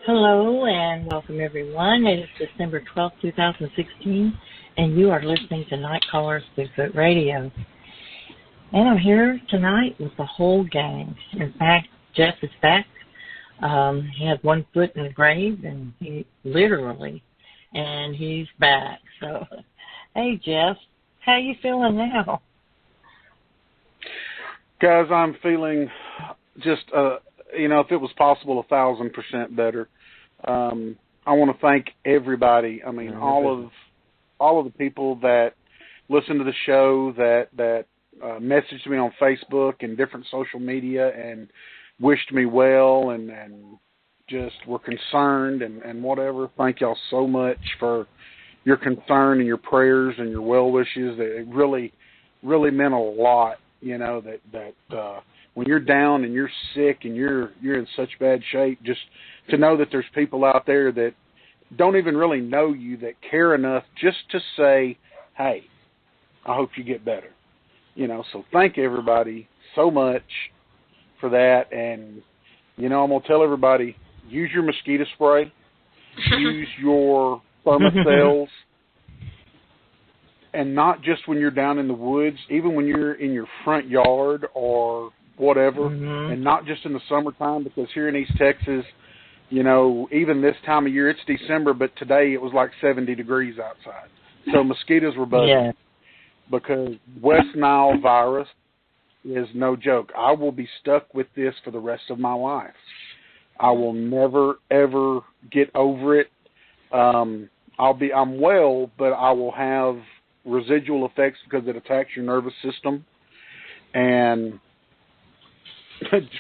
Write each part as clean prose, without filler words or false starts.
Hello and welcome everyone. It is December 12th, 2016, and you are listening to Nite Callers Bigfoot Radio. And I'm here tonight with the whole gang. In fact, Jeff is back. He had 1 foot in the grave, and he's back. So, hey Jeff, how you feeling now? Guys, I'm feeling just, if it was possible, 1,000% better. I want to thank everybody. I mean, all of the people that listen to the show, that messaged me on Facebook and different social media and wished me well and just were concerned and whatever. Thank y'all so much for your concern and your prayers and your well wishes. It really, really meant a lot. That when you're down and you're sick and you're in such bad shape, just to know that there's people out there that don't even really know you that care enough just to say, hey, I hope you get better. So thank everybody so much for that. And, I'm going to tell everybody, use your mosquito spray, use your thermocells, and not just when you're down in the woods, even when you're in your front yard or whatever, and not just in the summertime, because here in East Texas, even this time of year, it's December, but today it was like 70 degrees outside. So mosquitoes were buzzing because West Nile virus is no joke. I will be stuck with this for the rest of my life. I will never, ever get over it. I'm well, but I will have residual effects because it attacks your nervous system. And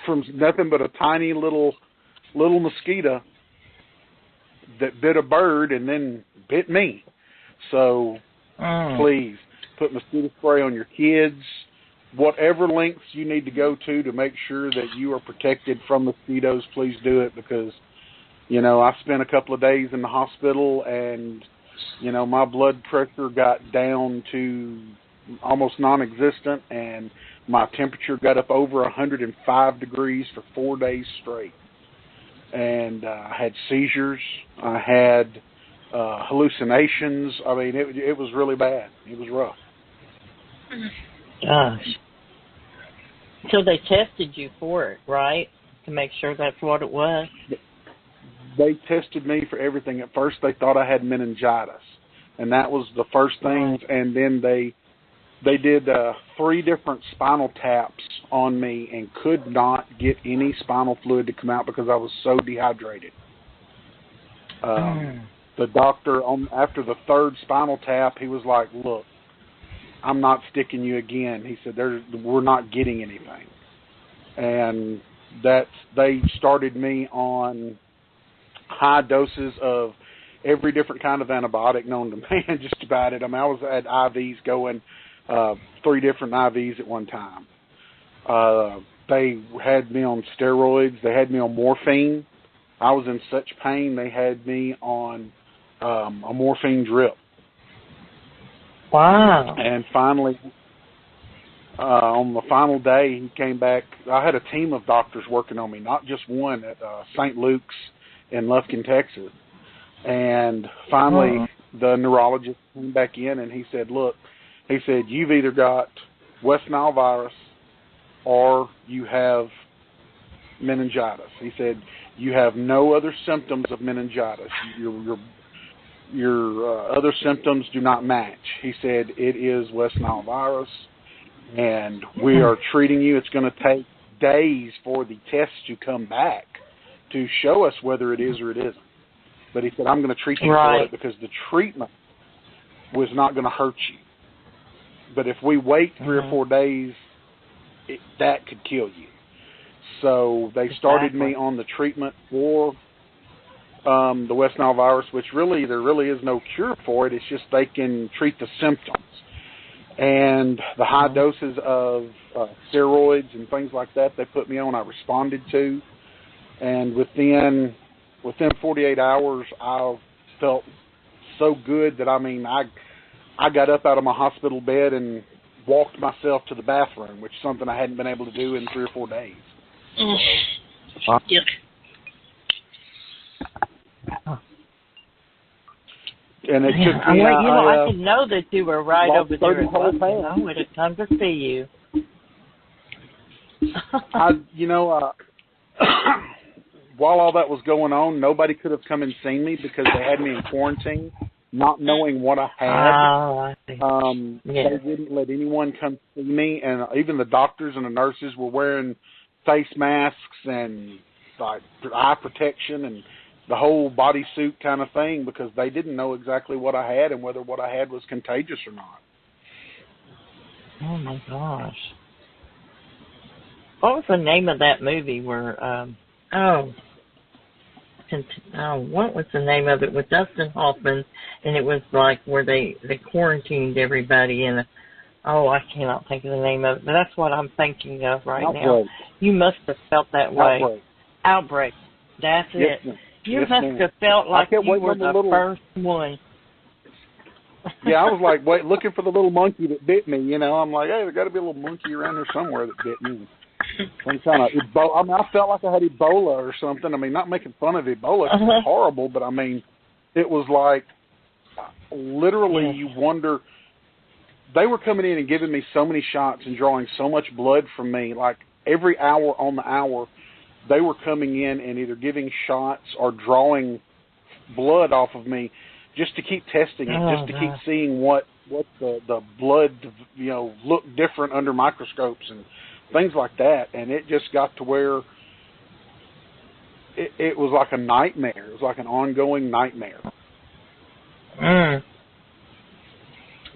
from nothing but a tiny little mosquito that bit a bird and then bit me. So please put mosquito spray on your kids, whatever lengths you need to go to make sure that you are protected from mosquitoes. Please do it because, I spent a couple of days in the hospital and, my blood pressure got down to almost non-existent and my temperature got up over 105 degrees for 4 days straight. And I had seizures. I had hallucinations. I mean, it was really bad. It was rough. Gosh. So they tested you for it, right? To make sure that's what it was? They tested me for everything. At first, they thought I had meningitis. And that was the first thing. And then they did 3 different spinal taps on me and could not get any spinal fluid to come out because I was so dehydrated. The doctor, after the 3rd spinal tap, he was like, look, I'm not sticking you again. He said, we're not getting anything. And they started me on high doses of every different kind of antibiotic known to man, just about it. I mean, I had IVs going, 3 different IVs at one time. They had me on steroids. They had me on morphine. I was in such pain, they had me on a morphine drip. Wow. And finally, on the final day, he came back. I had a team of doctors working on me, not just one at St. Luke's in Lufkin, Texas. And finally, the neurologist came back in and he said, look, you've either got West Nile virus or you have meningitis. He said, you have no other symptoms of meningitis. Your other symptoms do not match. He said, it is West Nile virus, and we are treating you. It's going to take days for the tests to come back to show us whether it is or it isn't. But he said, I'm going to treat you for it because the treatment was not going to hurt you. But if we wait 3 or 4 days, that could kill you. So they started me on the treatment for the West Nile virus, which there really is no cure for it. It's just they can treat the symptoms. And the high doses of steroids and things like that they put me on, I responded to. And within 48 hours, I felt so good that, I got up out of my hospital bed and walked myself to the bathroom, which is something I hadn't been able to do in 3 or 4 days. And it took me. I didn't know that you were right over there. I would have come to see you. While all that was going on, nobody could have come and seen me because they had me in quarantine, not knowing what I had. Oh, I see. They didn't let anyone come see me, and even the doctors and the nurses were wearing face masks and like eye protection and the whole bodysuit kind of thing because they didn't know exactly what I had and whether what I had was contagious or not. Oh my gosh! What was the name of that movie where? What was the name of it with Dustin Hoffman? And it was like where they quarantined everybody and I cannot think of the name of it, but that's what I'm thinking of right now. You must have felt that way. Outbreak. That's it. You must have felt like you were the first one. Yeah, I was like, looking for the little monkey that bit me. I'm like, hey, there's got to be a little monkey around here somewhere that bit me. Some kind of Ebola. I felt like I had Ebola or something. Not making fun of Ebola. It's horrible, but it was like literally you wonder. They were coming in and giving me so many shots and drawing so much blood from me. Like every hour on the hour, they were coming in and either giving shots or drawing blood off of me just to keep testing it, just to keep seeing what the blood looked different under microscopes and things like that. And it just got to where it was like a nightmare. It was like an ongoing nightmare.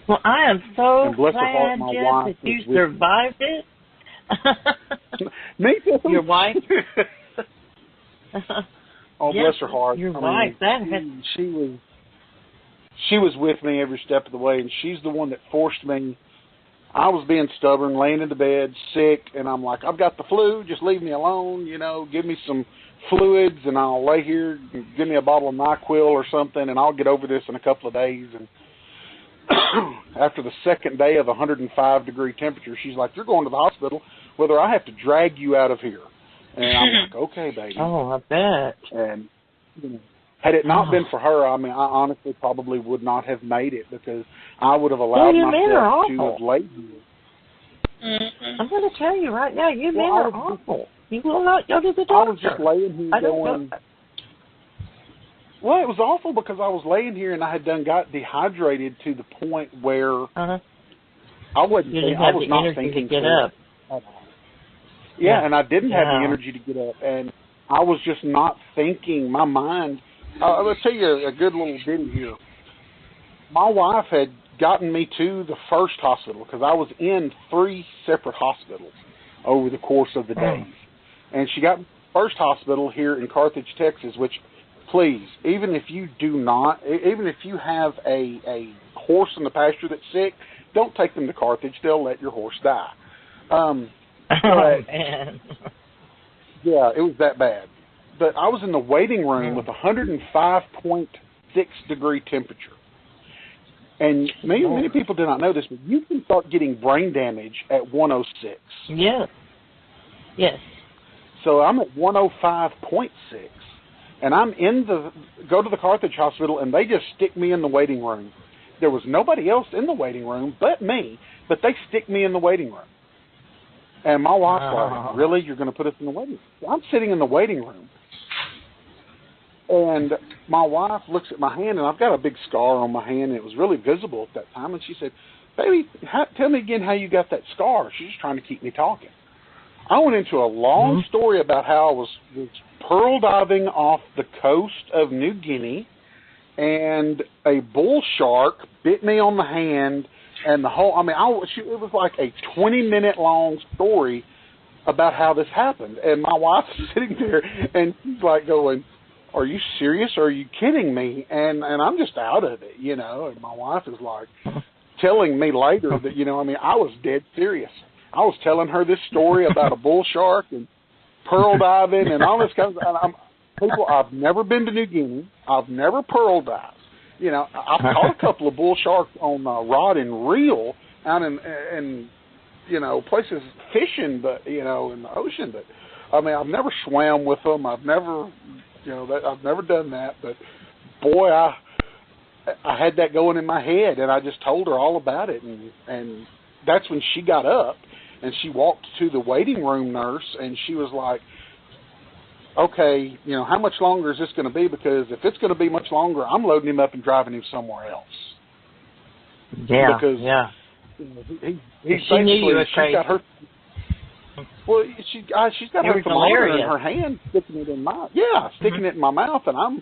Well, I am so glad, Jeff, that you survived it. Me too. Your wife? Bless her heart. Your wife. She was with me every step of the way, and she's the one that forced me. I was being stubborn, laying in the bed, sick, and I'm like, I've got the flu, just leave me alone, give me some fluids, and I'll lay here, and give me a bottle of NyQuil or something, and I'll get over this in a couple of days. And after the second day of 105-degree temperature, she's like, you're going to the hospital, whether I have to drag you out of here. And I'm like, okay, baby. Oh, I bet. And had it not been for her, I honestly probably would not have made it because I would have allowed myself to have laid here. I'm going to tell you right now, you men are awful. You will not go to the doctor. I was just laying here going... Well, it was awful because I was laying here and I had got dehydrated to the point where I wasn't. I was not thinking to get up. Yeah, and I didn't have the energy to get up, and I was just not thinking. My mind. Let's tell you a good little ditty here. My wife had gotten me to the first hospital because I was in 3 separate hospitals over the course of the days, and she got me to the first hospital here in Carthage, Texas, which. Please, even if you have a horse in the pasture that's sick, don't take them to Carthage. They'll let your horse die. Man. Yeah, it was that bad. But I was in the waiting room with 105.6 degree temperature. And many people do not know this, but you can start getting brain damage at 106. Yes. Yes. So I'm at 105.6. And I'm go to the Carthage Hospital, and they just stick me in the waiting room. There was nobody else in the waiting room but me, but they stick me in the waiting room. And my wife's like, really? You're going to put us in the waiting room? So I'm sitting in the waiting room. And my wife looks at my hand, and I've got a big scar on my hand, and it was really visible at that time. And she said, baby, tell me again how you got that scar. She's just trying to keep me talking. I went into a long story about how I was pearl diving off the coast of New Guinea, and a bull shark bit me on the hand, and the whole, it was like a 20-minute long story about how this happened. And my wife's sitting there, and she's like going, are you serious, or are you kidding me? And I'm just out of it, and my wife is like telling me later that, I was dead serious. I was telling her this story about a bull shark and pearl diving and all this kind of people. I've never been to New Guinea. I've never pearl dived. I've caught a couple of bull sharks on rod and reel out in places fishing, but in the ocean. But I've never swam with them. I've never I've never done that. But boy, I had that going in my head, and I just told her all about it, and that's when she got up, and she walked to the waiting room nurse, and she was like, okay, how much longer is this going to be? Because if it's going to be much longer, I'm loading him up and driving him somewhere else. Yeah, because, yeah. She knew you were crazy. She's got her thermometer in her hand, sticking it in my mouth, and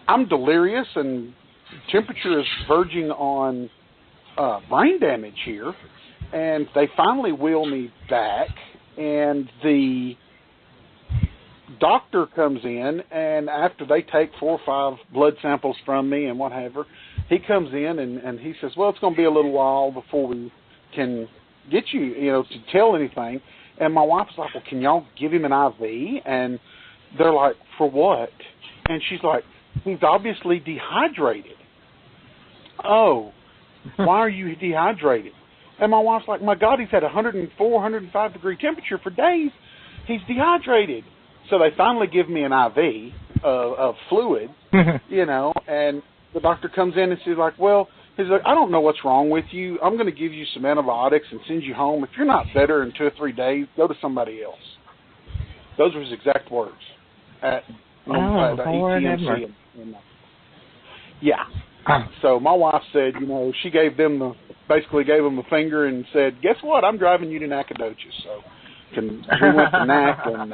I'm delirious, and temperature is verging on brain damage here, and they finally wheel me back, and the doctor comes in, and after they take 4 or 5 blood samples from me and whatever, he comes in and he says, well, it's going to be a little while before we can get you, to tell anything. And my wife's like, well, can y'all give him an IV? And they're like, for what? And she's like, he's obviously dehydrated. Oh, why are you dehydrated? And my wife's like, my God, he's had 104, 105 degree temperature for days. He's dehydrated. So they finally give me an IV of fluid, and the doctor comes in and she's like, well, he's like, I don't know what's wrong with you. I'm going to give you some antibiotics and send you home. If you're not better in 2 or 3 days, go to somebody else. Those were his exact words at the ETMC. Yeah. So my wife said, she basically gave them the finger and said, guess what? I'm driving you to Nacogdoches. So we went to NAC and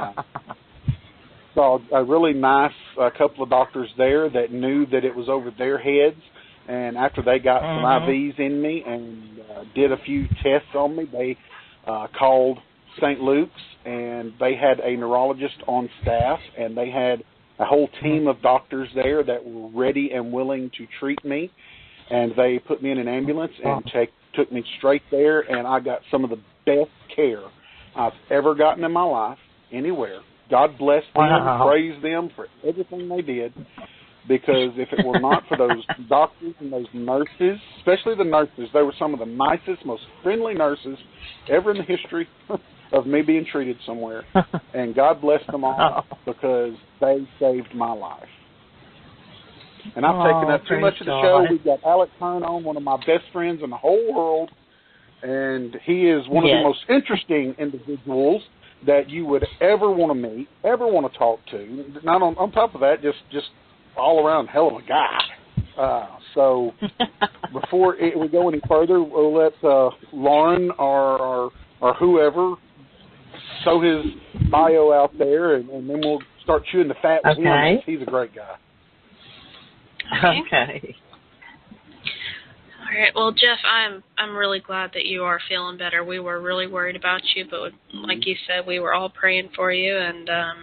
saw a really nice couple of doctors there that knew that it was over their heads. And after they got some IVs in me and did a few tests on me, they called St. Luke's, and they had a neurologist on staff, and they had a whole team of doctors there that were ready and willing to treat me. And they put me in an ambulance and took me straight there, and I got some of the best care I've ever gotten in my life, anywhere. God bless them, praise them for everything they did, because if it were not for those doctors and those nurses, especially the nurses, they were some of the nicest, most friendly nurses ever in the history of me being treated somewhere. And God bless them all, because they saved my life. And I've taken up too much of the show. We've got Alex Hearn on, one of my best friends in the whole world, and he is one of the most interesting individuals that you would ever want to meet, ever want to talk to. Not on top of that, just all around hell of a guy. So before we go any further, we'll let Lauren or whoever sow his bio out there, and then we'll start chewing the fat with him. He's a great guy. Okay. All right. Well, Jeff, I'm really glad that you are feeling better. We were really worried about you, but like you said, we were all praying for you, and I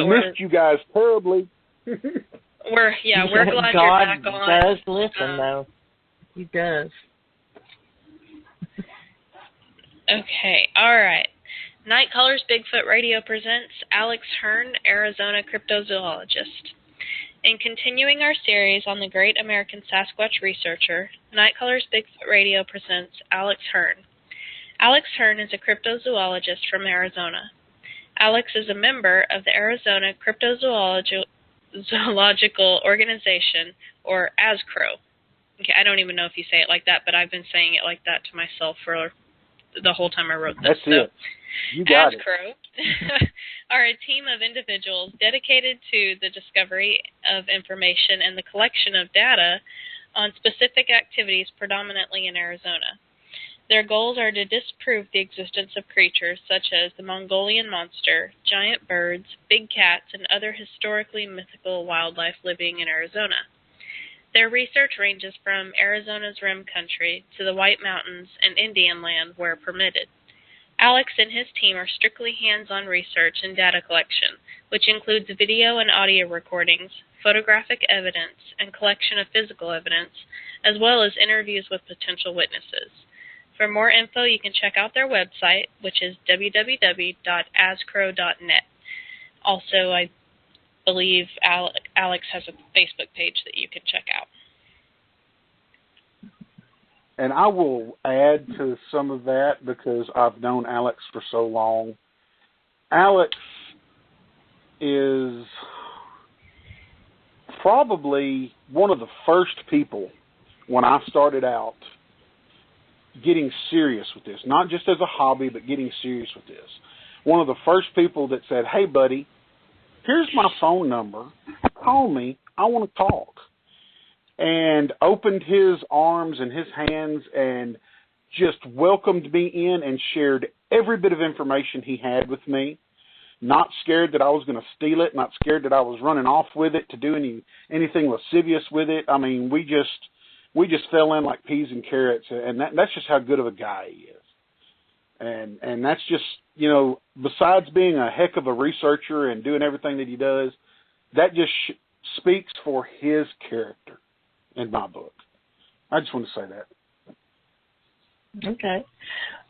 missed you guys terribly. We're glad God you're back on. God does listen, though. He does. Okay. All right. Nite Callers Bigfoot Radio presents Alex Hearn, Arizona Cryptozoologist. In continuing our series on the Great American Sasquatch Researcher, Nite Callers Bigfoot Radio presents Alex Hearn. Alex Hearn is a cryptozoologist from Arizona. Alex is a member of the Arizona Cryptozoological Organization, or AZCRO. Okay, I don't even know if you say it like that, but I've been saying it like that to myself for the whole time I wrote this. That's it. You got AZCRO are a team of individuals dedicated to the discovery of information and the collection of data on specific activities predominantly in Arizona. Their goals are to disprove the existence of creatures such as the Mogollon Monster, giant birds, big cats, and other historically mythical wildlife living in Arizona. Their research ranges from Arizona's rim country to the White Mountains and Indian land where permitted. Alex and his team are strictly hands-on research and data collection, which includes video and audio recordings, photographic evidence, and collection of physical evidence, as well as interviews with potential witnesses. For more info, you can check out their website, which is www.azcro.net. Also, I believe Alex has a Facebook page that you can check out. And I will add to some of that because I've known Alex for so long. Alex is probably one of the first people when I started out getting serious with this, not just as a hobby, but getting serious with this. One of the first people that said, hey, buddy, here's my phone number. Call me. I want to talk. And opened his arms and his hands and just welcomed me in and shared every bit of information he had with me. Not scared that I was going to steal it, not scared that I was running off with it to do anything lascivious with it. I mean, we just fell in like peas and carrots, and that's just how good of a guy he is. And that's just, you know, besides being a heck of a researcher and doing everything that he does, that just speaks for his character in my book. I just want to say that. Okay.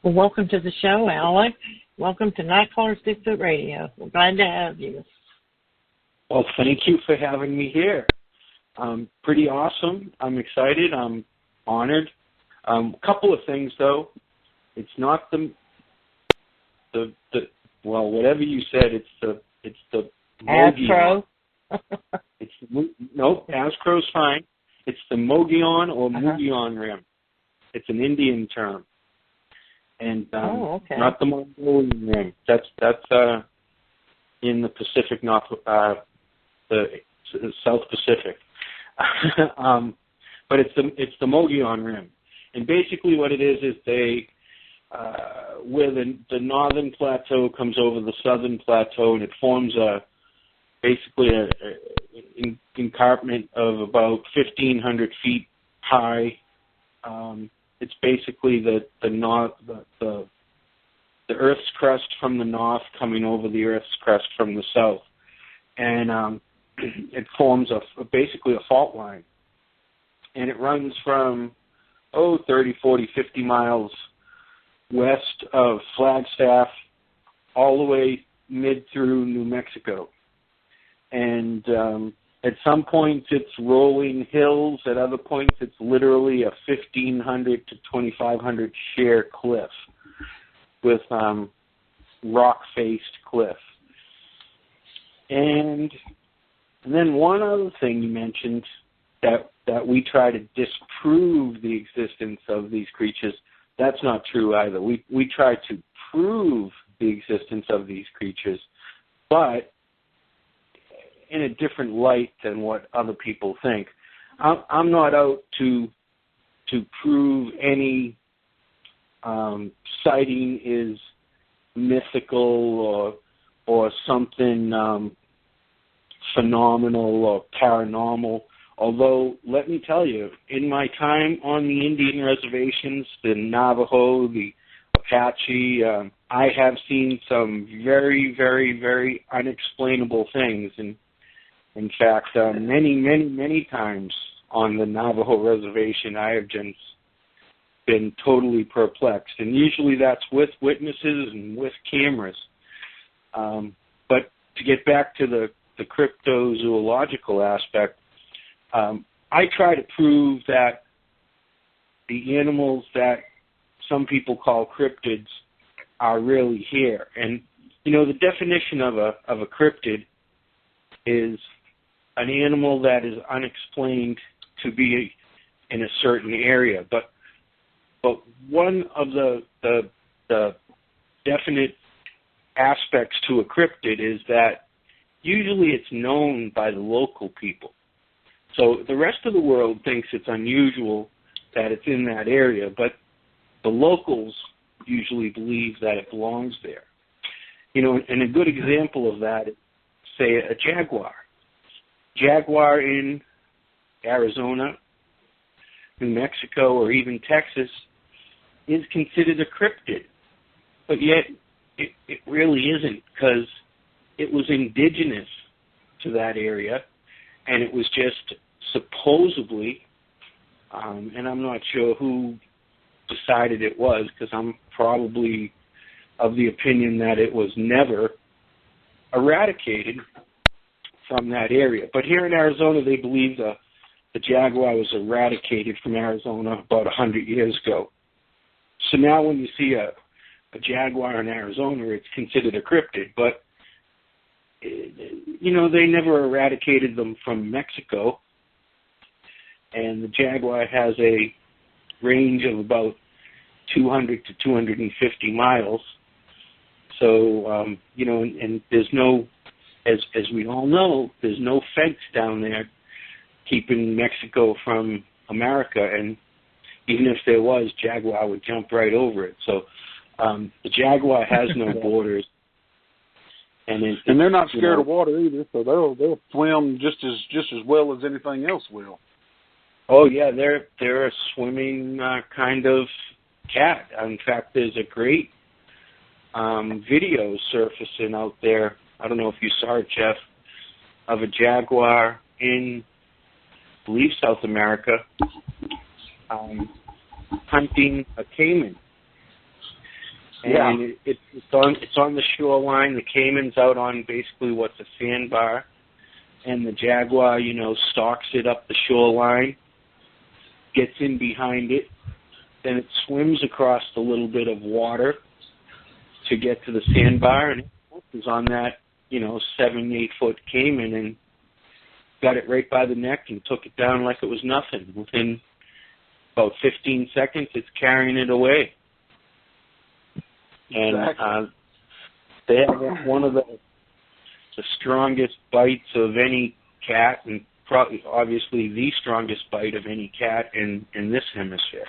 Well, welcome to the show, Alex. Welcome to Nite Callers Bigfoot Radio. We're glad to have you. Well, thank you for having me here. Pretty awesome. I'm excited. I'm honored. A couple of things, though. It's not the well, whatever you said. It's the AZCRO. Nope. AZCRO's fine. It's the Mogollon or Mogollon rim. It's an Indian term, and not the Mongolian rim. That's in the Pacific, not the South Pacific. But it's the Mogollon rim, and basically what it is they where the northern plateau comes over the southern plateau, and it forms basically an encarpment of about 1,500 feet high. It's basically the Earth's crust from the north coming over the Earth's crust from the south, and it forms basically a fault line, and it runs from 30, 40, 50 miles west of Flagstaff all the way mid through New Mexico. And at some points it's rolling hills. At other points it's literally a 1,500 to 2,500 share cliff with rock-faced cliff. And then one other thing you mentioned that we try to disprove the existence of these creatures. That's not true either. We try to prove the existence of these creatures, but in a different light than what other people think. I'm not out to prove any sighting is mythical or something phenomenal or paranormal. Although, let me tell you, in my time on the Indian reservations, the Navajo, the Apache, I have seen some very, very, very unexplainable things. And in fact, many, many, many times on the Navajo reservation, I have just been totally perplexed. And usually that's with witnesses and with cameras. But to get back to the cryptozoological aspect, I try to prove that the animals that some people call cryptids are really here. And, you know, the definition of a cryptid is an animal that is unexplained to be in a certain area. But one of the definite aspects to a cryptid is that usually it's known by the local people. So the rest of the world thinks it's unusual that it's in that area, but the locals usually believe that it belongs there. You know, and a good example of that is, say, a jaguar. Jaguar in Arizona, New Mexico, or even Texas is considered a cryptid, but yet it really isn't, because it was indigenous to that area, and it was just supposedly, and I'm not sure who decided it was, because I'm probably of the opinion that it was never eradicated from that area. But here in Arizona, they believe the jaguar was eradicated from Arizona about 100 years ago. So now when you see a jaguar in Arizona, it's considered a cryptid. But they never eradicated them from Mexico, and the jaguar has a range of about 200 to 250 miles. So, and there's no, as we all know, there's no fence down there keeping Mexico from America, and even if there was, jaguar would jump right over it. So the jaguar has no borders. And they're not scared of water either, so they'll swim just as well as anything else will. Oh yeah, they're a swimming kind of cat. In fact, there's a great video surfacing out there. I don't know if you saw it, Jeff, of a jaguar in, I believe, South America, hunting a caiman. And it's on the shoreline. The caiman's out on basically what's a sandbar, and the jaguar, stalks it up the shoreline, gets in behind it, then it swims across the little bit of water to get to the sandbar, and it is on that, 7-8 foot caiman, and got it right by the neck and took it down like it was nothing. Within about 15 seconds, it's carrying it away. And they have one of the strongest bites of any cat, and probably, obviously, the strongest bite of any cat in this hemisphere.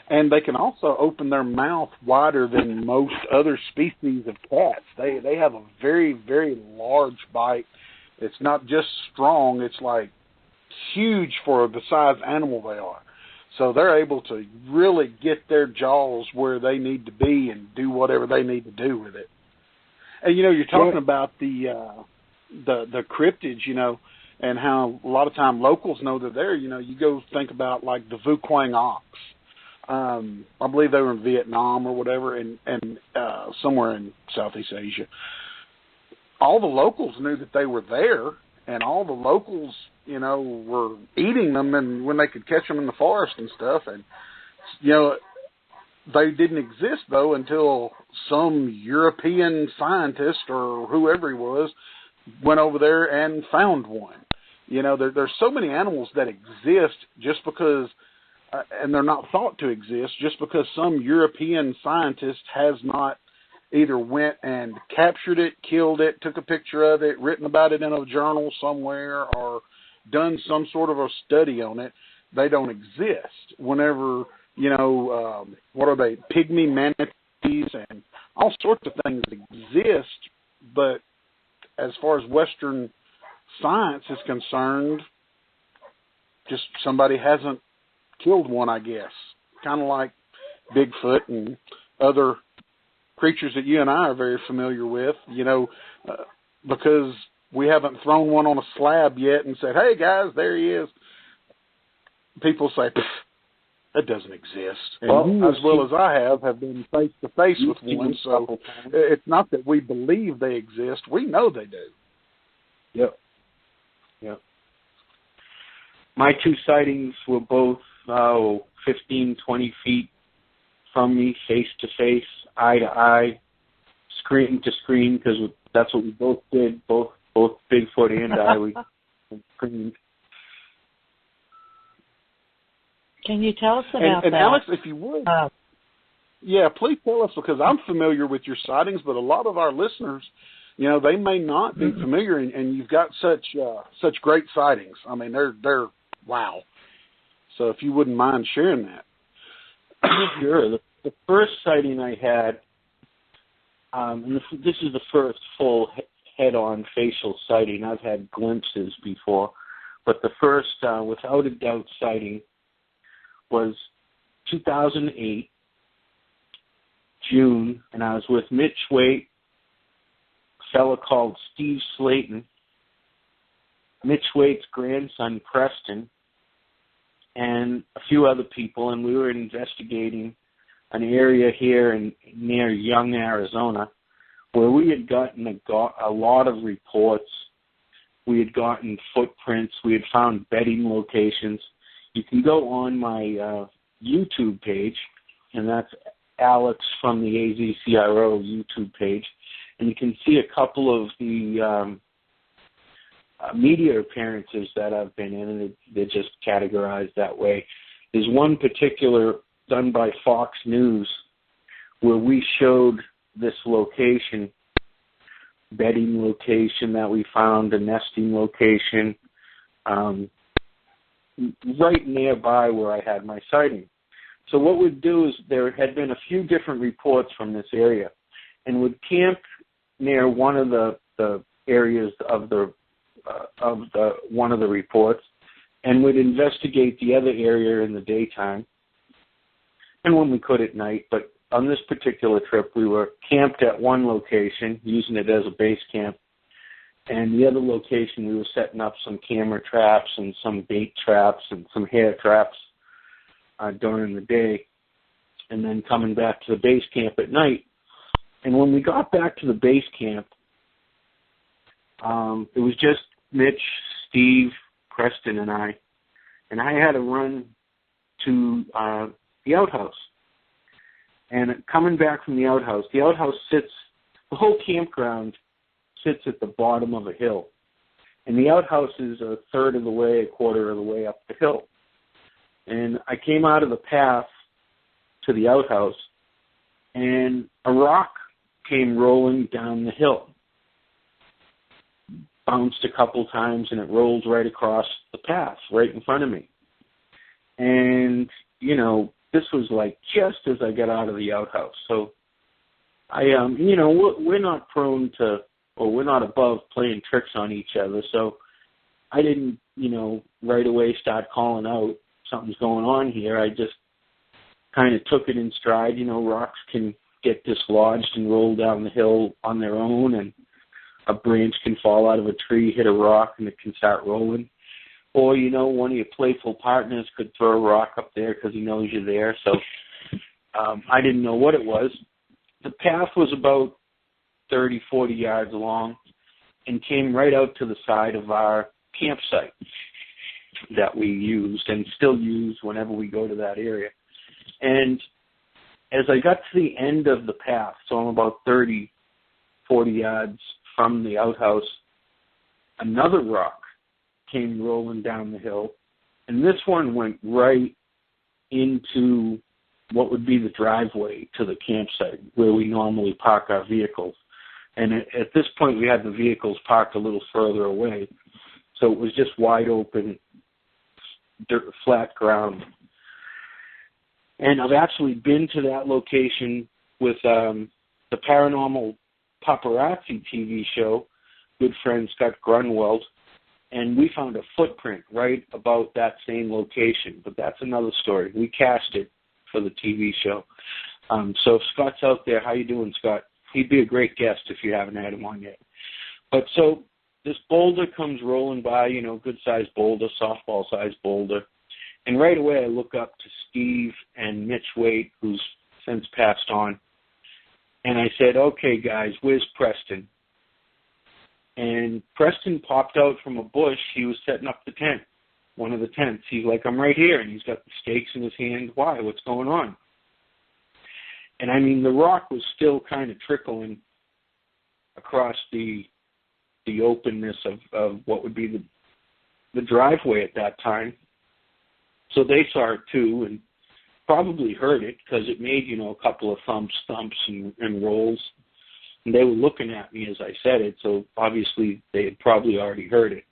And they can also open their mouth wider than most other species of cats. They have a very, very large bite. It's not just strong, it's like huge for the size animal they are. So they're able to really get their jaws where they need to be and do whatever they need to do with it. And you're talking about the cryptids, and how a lot of time locals know they're there. You go think about like the Vuquang ox. I believe they were in Vietnam or whatever, and somewhere in Southeast Asia. All the locals knew that they were there, and all the locals, were eating them, and when they could catch them in the forest and stuff. And, they didn't exist, though, until some European scientist or whoever he was went over there and found one. There's so many animals that exist just because, and they're not thought to exist, just because some European scientist has not either went and captured it, killed it, took a picture of it, written about it in a journal somewhere, or done some sort of a study on it. They don't exist. Whenever, what are they, pygmy manatees and all sorts of things exist, but as far as Western science is concerned, just somebody hasn't killed one, I guess. Kind of like Bigfoot and other creatures that you and I are very familiar with, because we haven't thrown one on a slab yet and said, hey, guys, there he is. People say, that doesn't exist. And you, as well as I have been face-to-face with one, so it's not that we believe they exist. We know they do. Yep. My two sightings were both 15, 20 feet from me, face-to-face, eye-to-eye, screen-to-screen, because that's what we both did, both Bigfoot and I, we screamed. Can you tell us about that? And Alex, if you would, please tell us, because I'm familiar with your sightings, but a lot of our listeners, they may not be familiar, and you've got such great sightings. I mean, they're wow. So if you wouldn't mind sharing that. Sure. The first sighting I had, and this is the first full head-on facial sighting. I've had glimpses before, but the first, without a doubt, sighting was 2008, June, and I was with Mitch Waite, a fellow called Steve Slayton, Mitch Waite's grandson, Preston, and a few other people, and we were investigating an area here near Young, Arizona, where we had gotten a lot of reports. We had gotten footprints. We had found bedding locations. You can go on my YouTube page, and that's Alex from the AZCRO YouTube page, And you can see a couple of the media appearances that I've been in, and they're just categorized that way. There's one particular done by Fox News where we showed this location, bedding location that we found, a nesting location, right nearby where I had my sighting. So what we'd do is there had been a few different reports from this area, and would camp near one of the areas of one of the reports, and would investigate the other area in the daytime, and when we could at night. But on this particular trip, we were camped at one location, using it as a base camp, and the other location we were setting up some camera traps and some bait traps and some hair traps during the day, and then coming back to the base camp at night. And when we got back to the base camp, it was just Mitch, Steve, Preston, and I had to run to the outhouse. And coming back from the outhouse sits, the whole campground sits at the bottom of a hill. And the outhouse is a third of the way, a quarter of the way up the hill. And I came out of the path to the outhouse, and a rock came rolling down the hill. Bounced a couple times, and it rolled right across the path, right in front of me. And, you know, this was like just as I got out of the outhouse. So I, you know, we're not prone to, or we're not above playing tricks on each other. So I didn't, you know, right away start calling out something's going on here. I just kind of took it in stride. You know, rocks can get dislodged and roll down the hill on their own, and a branch can fall out of a tree, hit a rock, and it can start rolling. Or, you know, one of your playful partners could throw a rock up there because he knows you're there. So I didn't know what it was. The path was about 30, 40 yards long and came right out to the side of our campsite that we used and still use whenever we go to that area. And as I got to the end of the path, so I'm about 30, 40 yards from the outhouse, another rock came rolling down the hill, and this one went right into what would be the driveway to the campsite where we normally park our vehicles. And at this point, we had the vehicles parked a little further away, so it was just wide open, dirt, flat ground. And I've actually been to that location with the Paranormal Paparazzi TV show, good friend Scott Grunwald, and we found a footprint right about that same location. But that's another story. We cast it for the TV show. So if Scott's out there, how you doing, Scott? He'd be a great guest if you haven't had him on yet. But so this boulder comes rolling by, you know, good-sized boulder, softball-sized boulder. And right away I look up to Steve and Mitch Waite, who's since passed on. And I said, okay, guys, where's Preston? And Preston popped out from a bush. He was setting up the tent, one of the tents. He's like, I'm right here. And he's got the stakes in his hand. Why? What's going on? And, I mean, the rock was still kind of trickling across the openness of what would be the driveway at that time. So they saw it, too, and probably heard it because it made, you know, a couple of thumps and rolls. And they were looking at me as I said it, so obviously they had probably already heard it.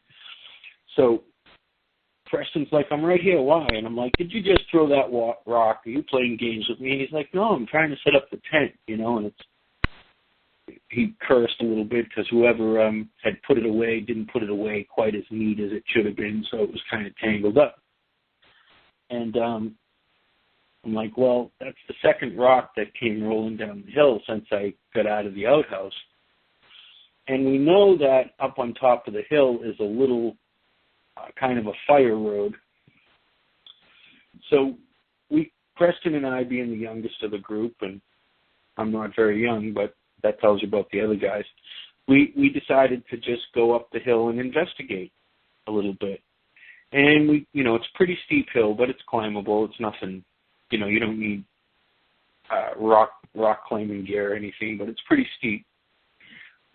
So Preston's like, I'm right here, why? And I'm like, did you just throw that rock? Are you playing games with me? And he's like, no, I'm trying to set up the tent, you know, and he cursed a little bit because whoever had put it away didn't put it away quite as neat as it should have been, so it was kind of tangled up. And I'm like, well, that's the second rock that came rolling down the hill since I got out of the outhouse. And we know that up on top of the hill is a little kind of a fire road. So Preston and I, being the youngest of the group, and I'm not very young, but that tells you about the other guys, we decided to just go up the hill and investigate a little bit. And we, you know, it's a pretty steep hill, but it's climbable. It's nothing, you know, you don't need rock climbing gear or anything, but it's pretty steep.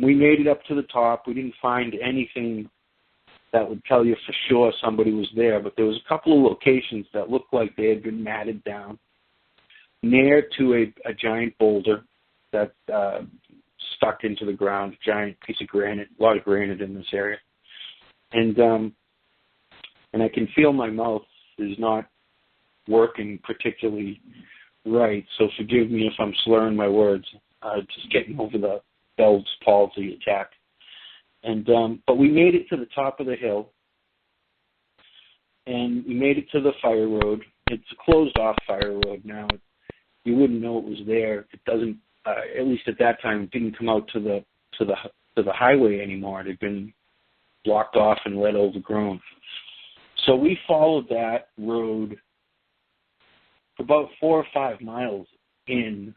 We made it up to the top. We didn't find anything that would tell you for sure somebody was there, but there was a couple of locations that looked like they had been matted down near to a giant boulder that stuck into the ground, a giant piece of granite, a lot of granite in this area. And I can feel my mouth is not working particularly right, so forgive me if I'm slurring my words, just getting over the Bell's palsy attack. And but we made it to the top of the hill, and we made it to the fire road. It's a closed-off fire road now. You wouldn't know it was there. It doesn't, at least at that time, it didn't come out to the highway anymore. It had been blocked off and let overgrown. So we followed that road for about 4 or 5 miles in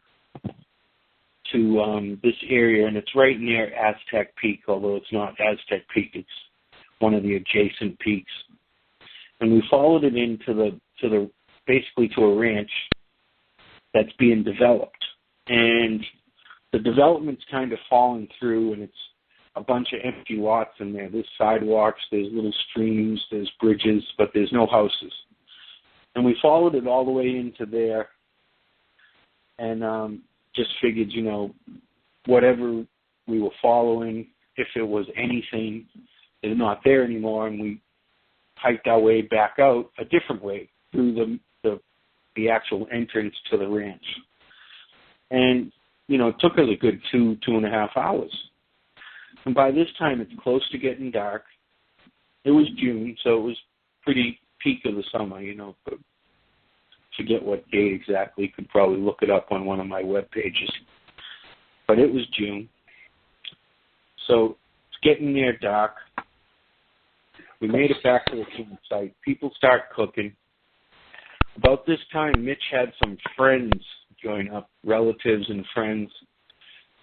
to this area, and it's right near Aztec Peak, although it's not Aztec Peak. It's one of the adjacent peaks. And we followed it into the basically to a ranch that's being developed. And the development's kind of fallen through, and it's a bunch of empty lots in there. There's sidewalks, there's little streams, there's bridges, but there's no houses. And we followed it all the way into there, and just figured, you know, whatever we were following, if it was anything, is not there anymore, and we hiked our way back out a different way through the actual entrance to the ranch. And, you know, it took us a good 2.5 hours. And by this time, it's close to getting dark. It was June, so it was pretty peak of the summer, you know. But forget what date exactly. Could probably look it up on one of my web pages. But it was June. So it's getting near dark. We made it back to the campsite. People start cooking. About this time, Mitch had some friends join up, relatives and friends.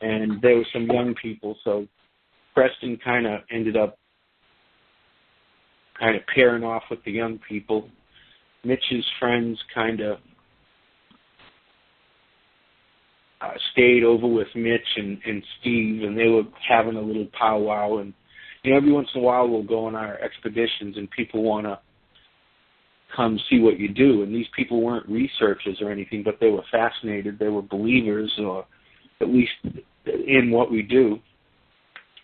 And there were some young people, so Preston kind of ended up pairing off with the young people. Mitch's friends kind of stayed over with Mitch and Steve, and they were having a little powwow. And, you know, every once in a while we'll go on our expeditions and people want to come see what you do. And these people weren't researchers or anything, but they were fascinated. They were believers, or at least in what we do.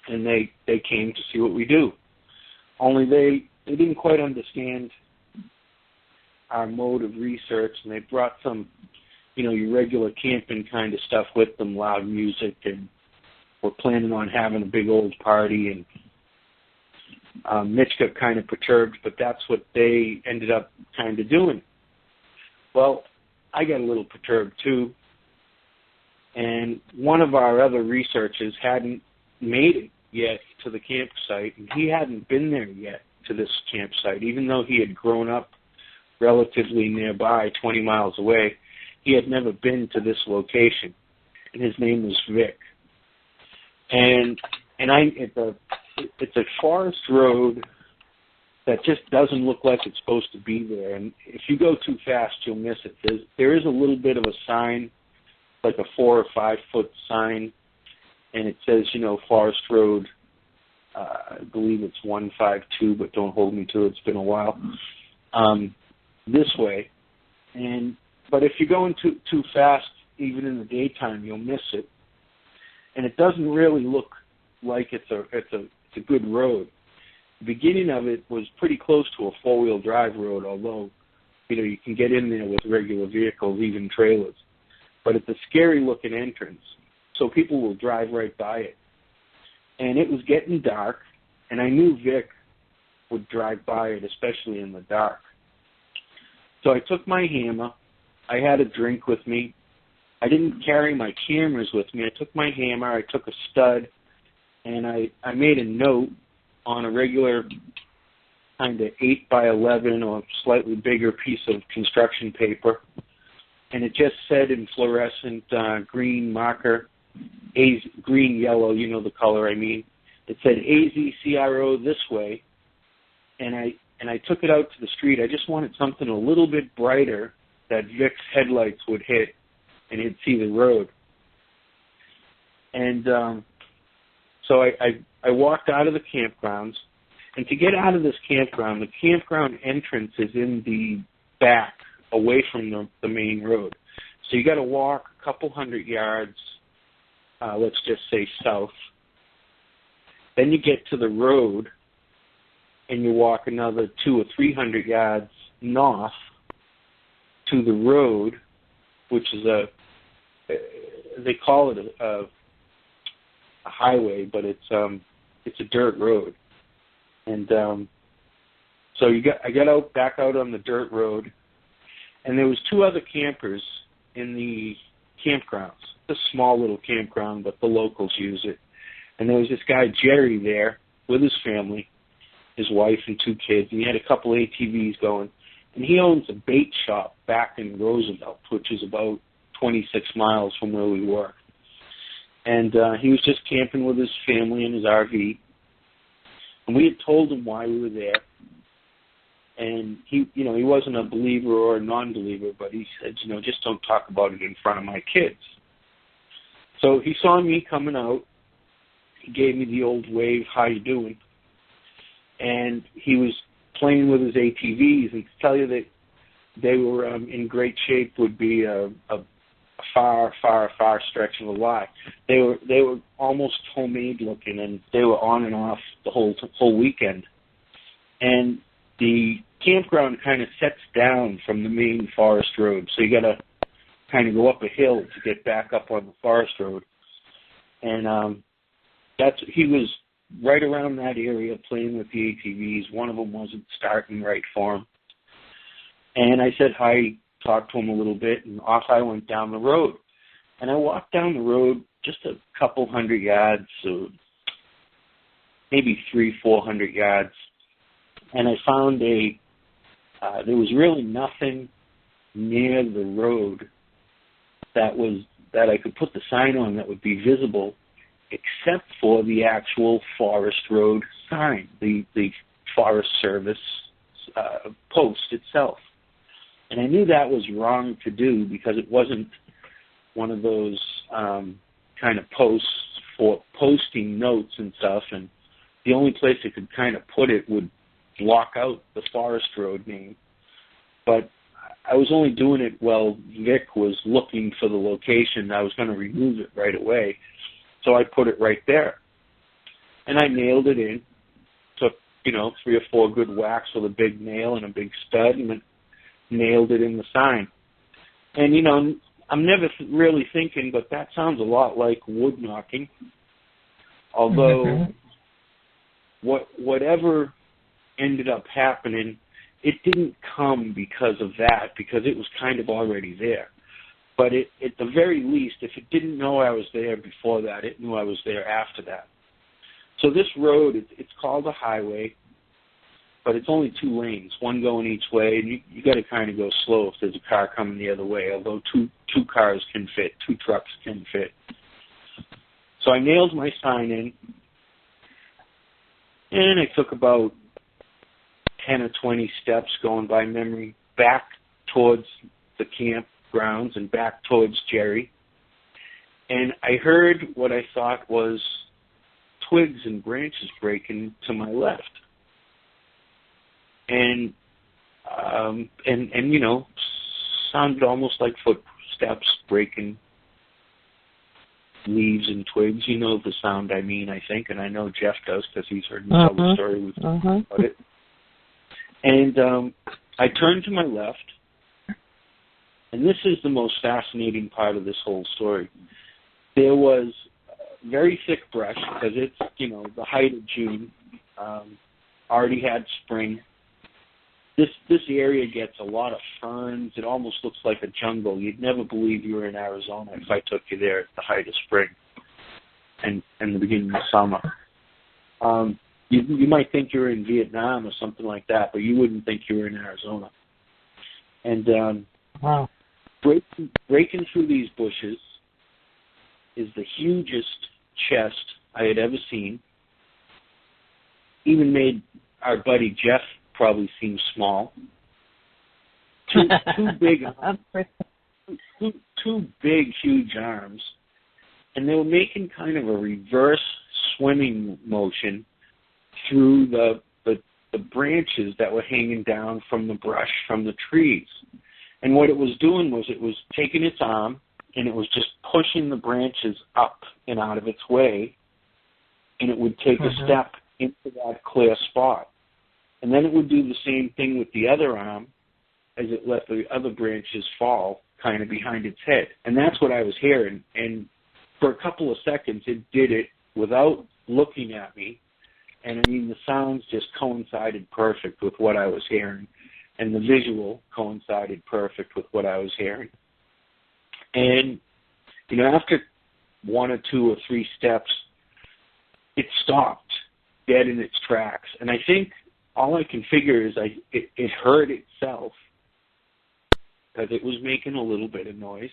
And they came to see what we do. Only they didn't quite understand our mode of research, and they brought some, you know, your regular camping kind of stuff with them, loud music, and we're planning on having a big old party. And Mitch got kind of perturbed, but that's what they ended up kind of doing. Well, I got a little perturbed too, and one of our other researchers hadn't made it yet to the campsite, and he hadn't been there yet to this campsite, even though he had grown up relatively nearby, 20 miles away. He had never been to this location, and his name was Vic. And it's a forest road that just doesn't look like it's supposed to be there. And if you go too fast, you'll miss it. There is a little bit of a sign, like a 4 or 5 foot sign, and it says, you know, Forest Road. I believe it's 152, but don't hold me to it. It's been a while. This way, but if you're going too fast, even in the daytime, you'll miss it. And it doesn't really look like it's a good road. The beginning of it was pretty close to a 4-wheel drive road, although, you know, you can get in there with regular vehicles, even trailers. But it's a scary looking entrance, so people will drive right by it. And it was getting dark, and I knew Vic would drive by it, especially in the dark. So I took my hammer. I had a drink with me. I didn't carry my cameras with me. I took my hammer. I took a stud, and I made a note on a regular kind of 8x11 or slightly bigger piece of construction paper, and it just said in fluorescent green marker, green yellow, you know the color I mean. It said AZCRO this way, and I took it out to the street. I just wanted something a little bit brighter that Vic's headlights would hit, and he'd see the road. And So I walked out of the campgrounds, and to get out of this campground, the campground entrance is in the back, away from the main road. So you got to walk a couple hundred yards, let's just say south. Then you get to the road, and you walk another 200 or 300 yards north to the road, which is they call it a highway, but it's a dirt road. And so I got back out on the dirt road, and there was 2 other campers in the campgrounds. It's a small little campground, but the locals use it. And there was this guy, Jerry, there with his family, his wife and 2 kids, and he had a couple ATVs going. And he owns a bait shop back in Roosevelt, which is about 26 miles from where we were. And he was just camping with his family in his RV. And we had told him why we were there. And he wasn't a believer or a non-believer, but he said, just don't talk about it in front of my kids. So he saw me coming out. He gave me the old wave, how you doing? And he was playing with his ATVs, and to tell you that they were in great shape would be a far stretch of a lie. They were almost homemade looking, and they were on and off the whole weekend. And the campground kind of sets down from the main forest road, so you got to kind of go up a hill to get back up on the forest road. And he was right around that area playing with the ATVs. One of them wasn't starting right for him. And I said hi, talked to him a little bit, and off I went down the road. And I walked down the road just a couple hundred yards, so maybe 300-400 yards. And I found there was really nothing near the road that I could put the sign on that would be visible, except for the actual forest road sign, the Forest Service post itself. And I knew that was wrong to do because it wasn't one of those kind of posts for posting notes and stuff, and the only place I could kind of put it would block out the forest road name. But I was only doing it while Vic was looking for the location. I was going to remove it right away. So I put it right there. And I nailed it in. Took, 3 or 4 good whacks with a big nail and a big stud, and nailed it in the sign. And, I'm never really thinking, but that sounds a lot like wood knocking. Although, whatever ended up happening, it didn't come because of that, because it was kind of already there. But at the very least, if it didn't know I was there before that, it knew I was there after that. So this road, it's called a highway, but it's only 2 lanes, one going each way, and you got to kind of go slow if there's a car coming the other way, although two cars can fit, 2 trucks can fit. So I nailed my sign in, and I took about 10 or 20 steps going by memory back towards the campgrounds and back towards Jerry. And I heard what I thought was twigs and branches breaking to my left. And sounded almost like footsteps breaking leaves and twigs. You know the sound I mean, I think, and I know Jeff does because he's heard me tell the story with me about it. And I turned to my left, and this is the most fascinating part of this whole story. There was very thick brush because it's, the height of June, already had spring. This area gets a lot of ferns. It almost looks like a jungle. You'd never believe you were in Arizona if I took you there at the height of spring and the beginning of summer. You might think you were in Vietnam or something like that, but you wouldn't think you were in Arizona. And wow. breaking through these bushes is the hugest chest I had ever seen. Even made our buddy Jeff probably seem small. Two big, huge arms, and they were making kind of a reverse swimming motion through the branches that were hanging down from the brush from the trees. And what it was doing was it was taking its arm and it was just pushing the branches up and out of its way, and it would take a step into that clear spot. And then it would do the same thing with the other arm as it let the other branches fall kind of behind its head. And that's what I was hearing. And for a couple of seconds, it did it without looking at me. And I mean, the sounds just coincided perfect with what I was hearing. And the visual coincided perfect with what I was hearing. And, you know, after 1 or 2 or 3 steps, it stopped dead in its tracks. And I think all I can figure is it heard itself because it was making a little bit of noise.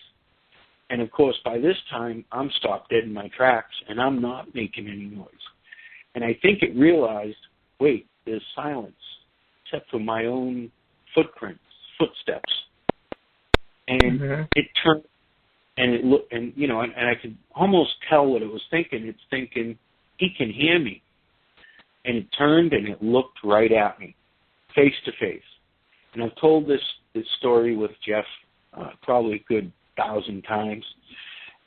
And, of course, by this time, I'm stopped dead in my tracks, and I'm not making any noise. And I think it realized, wait, there's silence, except for my own footsteps. And it turned, and it looked, and you know, and I could almost tell what it was thinking. It's thinking, he can hear me. And it turned and it looked right at me, face to face. And I've told this story with Jeff probably a good 1,000 times.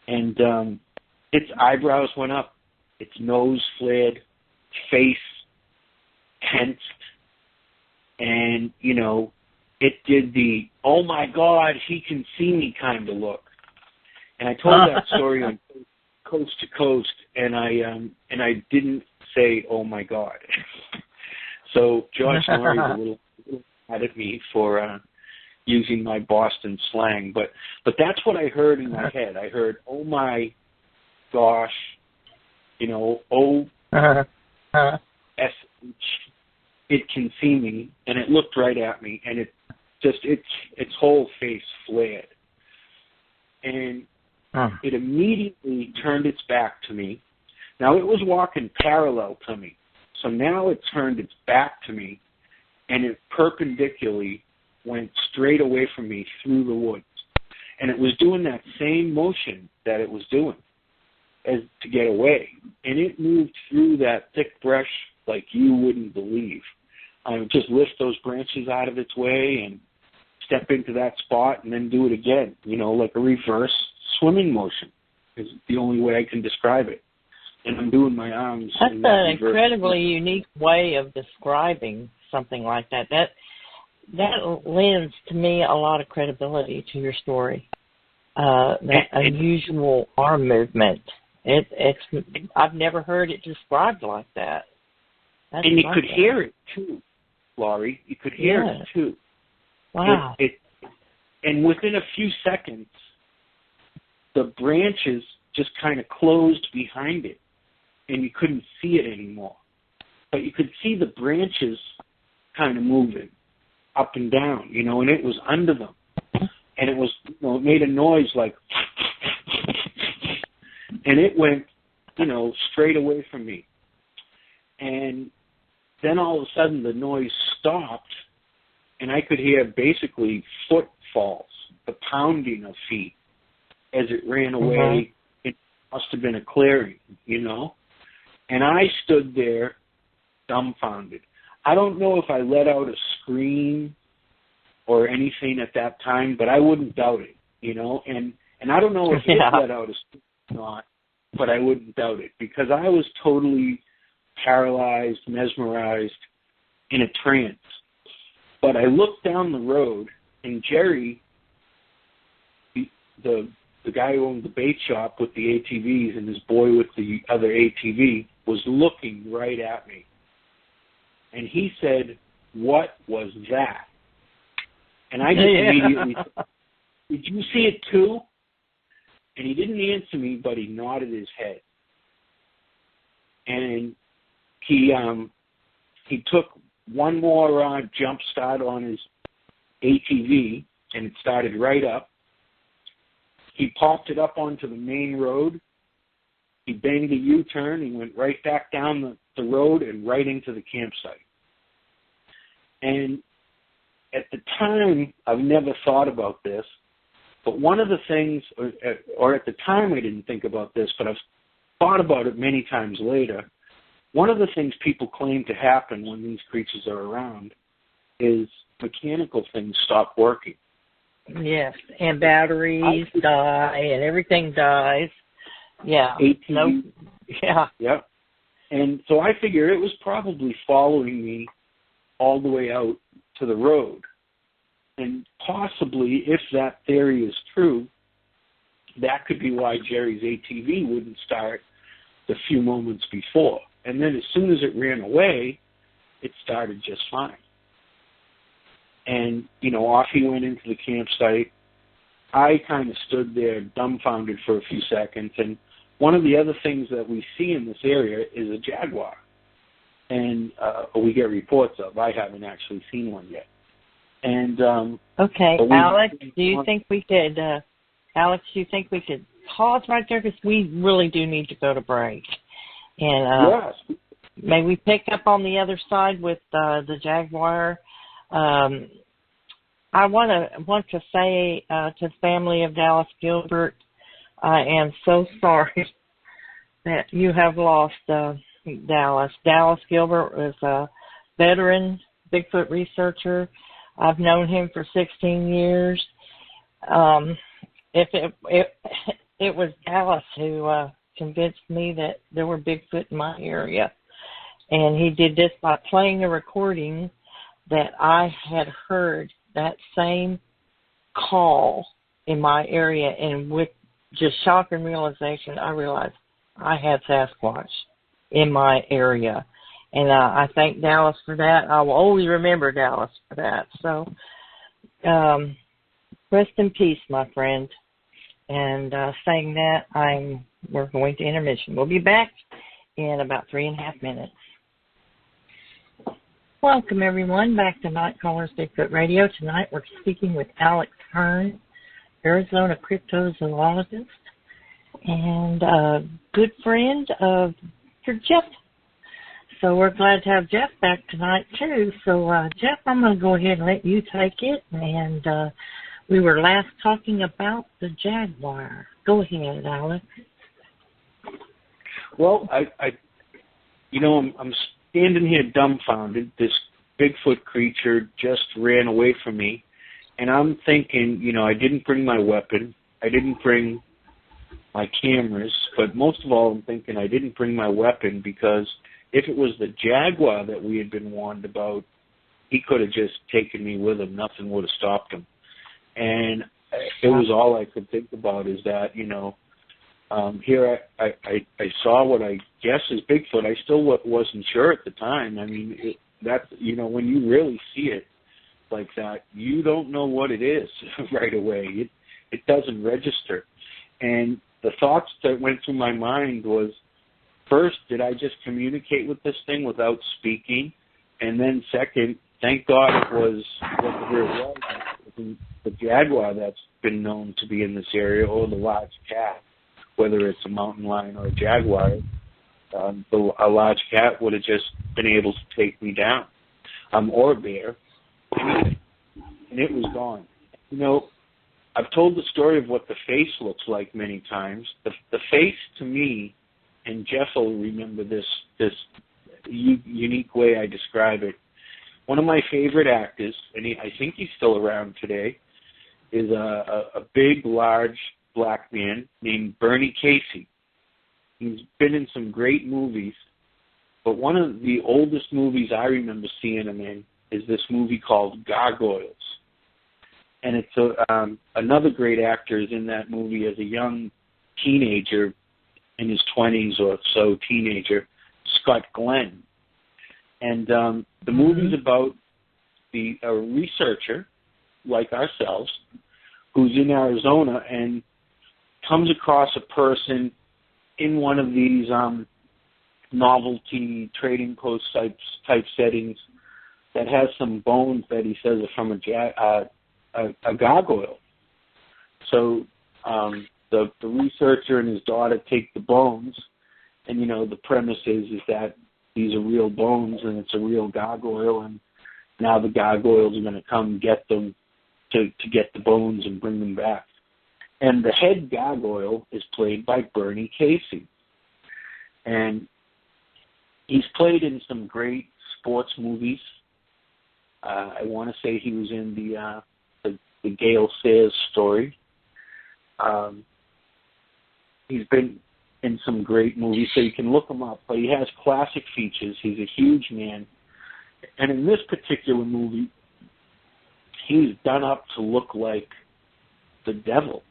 And its eyebrows went up, its nose flared, face tensed, and, you know, it did the, oh my God, he can see me kind of look. And I told that story on Coast to Coast, and I didn't say, oh my God. So Josh Murray's a little mad at me for using my Boston slang, but that's what I heard in my head. I heard, oh my gosh, you know, O-S-H, it can see me, and it looked right at me, and it just, its whole face flared. And it immediately turned its back to me. Now, it was walking parallel to me. So now it turned its back to me, and it perpendicularly went straight away from me through the woods. And it was doing that same motion that it was doing as to get away. And it moved through that thick brush like you wouldn't believe. I would just lift those branches out of its way and step into that spot and then do it again, you know, like a reverse swimming motion is the only way I can describe it. And I'm doing my arms. That's an incredibly unique way of describing something like that. That lends to me a lot of credibility to your story. That unusual arm movement. I've never heard it described like that. That's and you could hear it too, Laurie. You could hear it too. Wow. And within a few seconds, the branches just kind of closed behind it, and you couldn't see it anymore. But you could see the branches kind of moving up and down, you know, and it was under them. And it was, you know, it made a noise like, and it went, you know, straight away from me. And then all of a sudden the noise stopped, and I could hear basically footfalls, the pounding of feet as it ran away. It must have been a clearing, you know. And I stood there dumbfounded. I don't know if I let out a scream or anything at that time, but I wouldn't doubt it, you know. And I don't know if it let out a scream or not, but I wouldn't doubt it because I was totally paralyzed, mesmerized, in a trance. But I looked down the road, and Jerry, the guy who owned the bait shop with the ATVs and his boy with the other ATV, was looking right at me. And he said, "What was that?" And I just immediately said, "Did you see it too?" And he didn't answer me, but he nodded his head. And he took one more jump start on his ATV, and it started right up. He popped it up onto the main road. He banged a U-turn. He went right back down the road and right into the campsite. And at the time, I've never thought about this, but one of the things, or at the time I didn't think about this, but I've thought about it many times later. One of the things people claim to happen when these creatures are around is mechanical things stop working. Yes, and batteries die, and everything dies. Yeah. ATV. Yeah. Yeah. And so I figure it was probably following me all the way out to the road. And possibly, if that theory is true, that could be why Jerry's ATV wouldn't start the few moments before. And then as soon as it ran away, it started just fine. And, you know, off he went into the campsite. I kind of stood there dumbfounded for a few seconds. And one of the other things that we see in this area is a jaguar. And we get reports of. I haven't actually seen one yet. And okay, Alex, do you think we could pause right there, because we really do need to go to break? And yes. May we pick up on the other side with the jaguar? I want to say to the family of Dallas Gilbert, I am so sorry that you have lost Dallas. Dallas Gilbert was a veteran Bigfoot researcher. I've known him for 16 years. If it was Dallas who convinced me that there were Bigfoot in my area, and he did this by playing a recording that I had heard that same call in my area, and with just shock and realization, I realized I had Sasquatch in my area. And I thank Dallas for that. I will always remember Dallas for that. So rest in peace, my friend. And saying that, we're going to intermission. We'll be back in about 3.5 minutes. Welcome, everyone, back to Nite Callers Bigfoot Radio. Tonight we're speaking with Alex Hearn, Arizona Cryptozoologist, and a good friend of Jeff. So we're glad to have Jeff back tonight, too. So, Jeff, I'm going to go ahead and let you take it. And we were last talking about the jaguar. Go ahead, Alex. Well, I'm standing here dumbfounded. This Bigfoot creature just ran away from me. And I'm thinking, I didn't bring my weapon. I didn't bring my cameras. But most of all, I'm thinking I didn't bring my weapon because if it was the jaguar that we had been warned about, he could have just taken me with him. Nothing would have stopped him. And it was all I could think about is that, here I saw what I guess is Bigfoot. I still wasn't sure at the time. I mean, when you really see it like that, you don't know what it is right away. It doesn't register. And the thoughts that went through my mind was, first, did I just communicate with this thing without speaking? And then second, thank God it was whatever it was, the jaguar that's been known to be in this area, or the large cat, whether it's a mountain lion or a jaguar. A large cat would have just been able to take me down, or a bear, anything. And it was gone. I've told the story of what the face looks like many times. The face to me, and Jeff will remember this unique way I describe it. One of my favorite actors, and I think he's still around today, is a big, large black man named Bernie Casey. He's been in some great movies, but one of the oldest movies I remember seeing him in is this movie called Gargoyles. And it's another great actor is in that movie as a young teenager, in his 20s or so, teenager, Scott Glenn. And the movie's about a researcher like ourselves who's in Arizona and comes across a person in one of these novelty trading post type settings that has some bones that he says are from a gargoyle. So the researcher and his daughter take the bones, and the premise is that these are real bones and it's a real gargoyle, and now the gargoyles are going to come get them to get the bones and bring them back. And the head gargoyle is played by Bernie Casey. And he's played in some great sports movies. I want to say he was in the Gale Sayers story. He's been in some great movies, so you can look him up. But he has classic features. He's a huge man. And in this particular movie, he's done up to look like the devil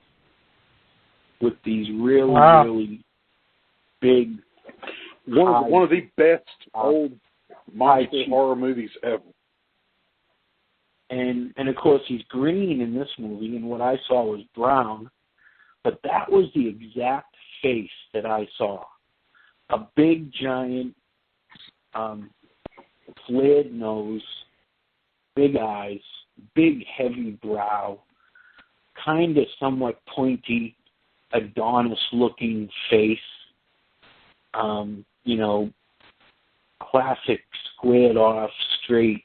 with these really, really big... One of the best old monster horror movies ever. And of course, he's green in this movie, and what I saw was brown. But that was the exact face that I saw. A big, giant, flared nose, big eyes, big, heavy brow, kind of somewhat pointy, Adonis-looking face. Classic squared-off, straight,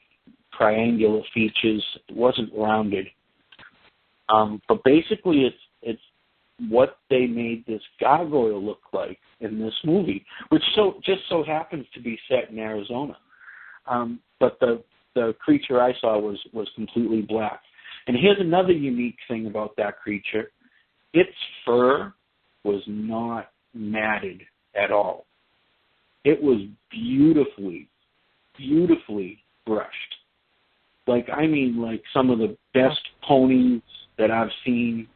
triangular features. It wasn't rounded. But basically, it's what they made this gargoyle look like in this movie, which just so happens to be set in Arizona. But the creature I saw was completely black. And here's another unique thing about that creature. Its fur was not matted at all. It was beautifully, beautifully brushed. Like some of the best ponies that I've seen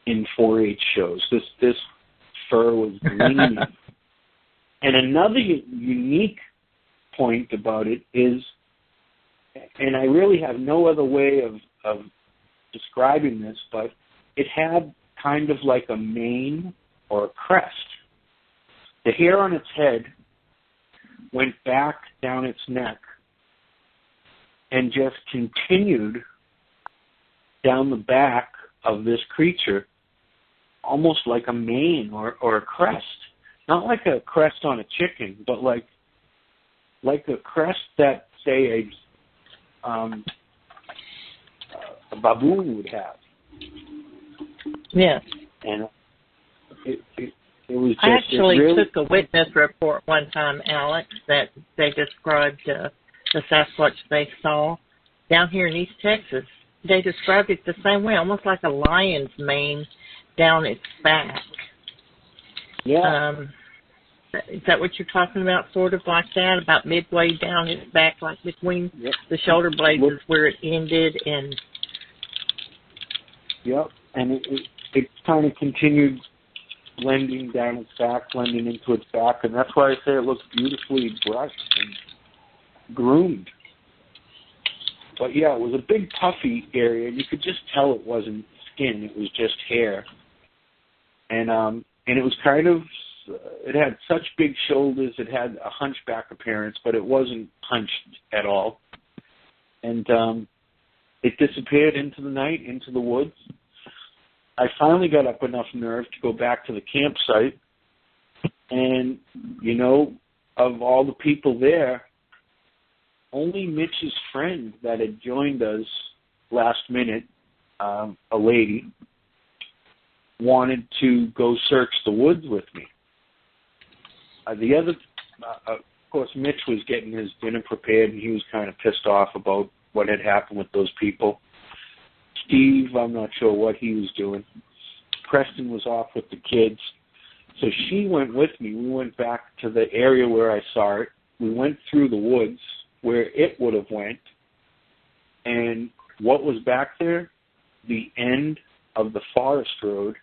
in 4-H shows. This fur was gleaming. And another unique point about it is, and I really have no other way of describing this, but it had kind of like a mane or a crest. The hair on its head went back down its neck and just continued down the back of this creature, almost like a mane or a crest. Not like a crest on a chicken, but like a crest that, say, a baboon would have. Yes. And it was just... I actually really took a witness report one time, Alex, that they described the Sasquatch they saw down here in East Texas. They described it the same way, almost like a lion's mane down its back. Yeah. Is that what you're talking about, sort of like that, about midway down its back, like between the shoulder blades is where it ended? And Yep, and it kind of continued blending down its back, blending into its back, and that's why I say it looks beautifully brushed and groomed. But yeah, it was a big puffy area. You could just tell it wasn't skin; it was just hair. And it was kind of, it had such big shoulders. It had a hunchback appearance, but it wasn't hunched at all. And it disappeared into the night, into the woods. I finally got up enough nerve to go back to the campsite. And, of all the people there, only Mitch's friend that had joined us last minute, a lady, wanted to go search the woods with me. Of course, Mitch was getting his dinner prepared, and he was kind of pissed off about what had happened with those people. Steve, I'm not sure what he was doing. Preston was off with the kids. So she went with me. We went back to the area where I saw it. We went through the woods where it would have went. And what was back there? The end of the forest road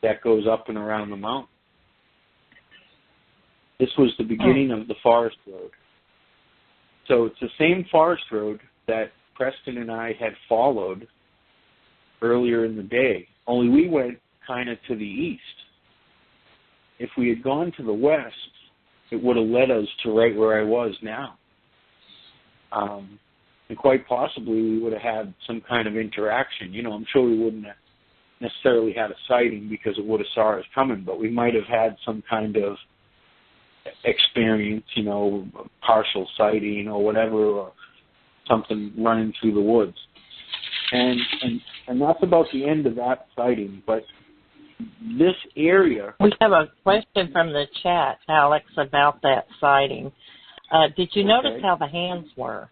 that goes up and around the mountain. This was the beginning of the forest road. So it's the same forest road that Preston and I had followed earlier in the day, only we went kind of to the east. If we had gone to the west, it would have led us to right where I was now. And quite possibly we would have had some kind of interaction. I'm sure we wouldn't have necessarily had a sighting because it would have saw us coming, but we might have had some kind of experience, partial sighting or whatever, or something running through the woods. And that's about the end of that sighting. But this area. We have a question from the chat, Alex, about that sighting. Did you notice how the hands were?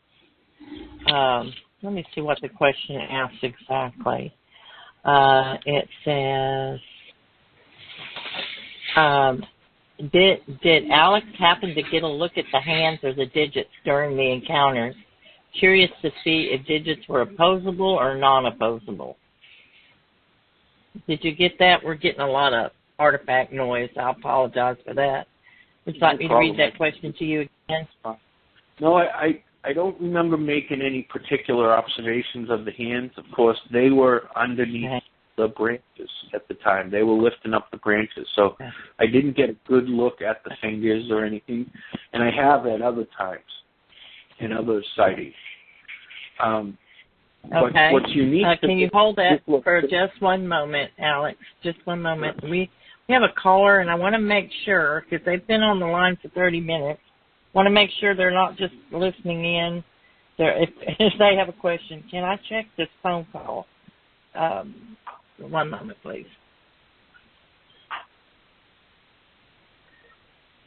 Let me see what the question asks exactly. It says, did Alex happen to get a look at the hands or the digits during the encounters? Curious to see if digits were opposable or non-opposable. Did you get that? We're getting a lot of artifact noise. I apologize for that. Would you like me to read that question to you again? No, I don't remember making any particular observations of the hands. Of course, they were underneath the branches at the time. They were lifting up the branches. So I didn't get a good look at the fingers or anything. And I have at other times in other sightings. Okay. What's unique can you hold that for just one moment, Alex? Just one moment. We have a caller, and I want to make sure, because they've been on the line for 30 minutes, want to make sure they're not just listening in. If they have a question, can I check this phone call? One moment, please.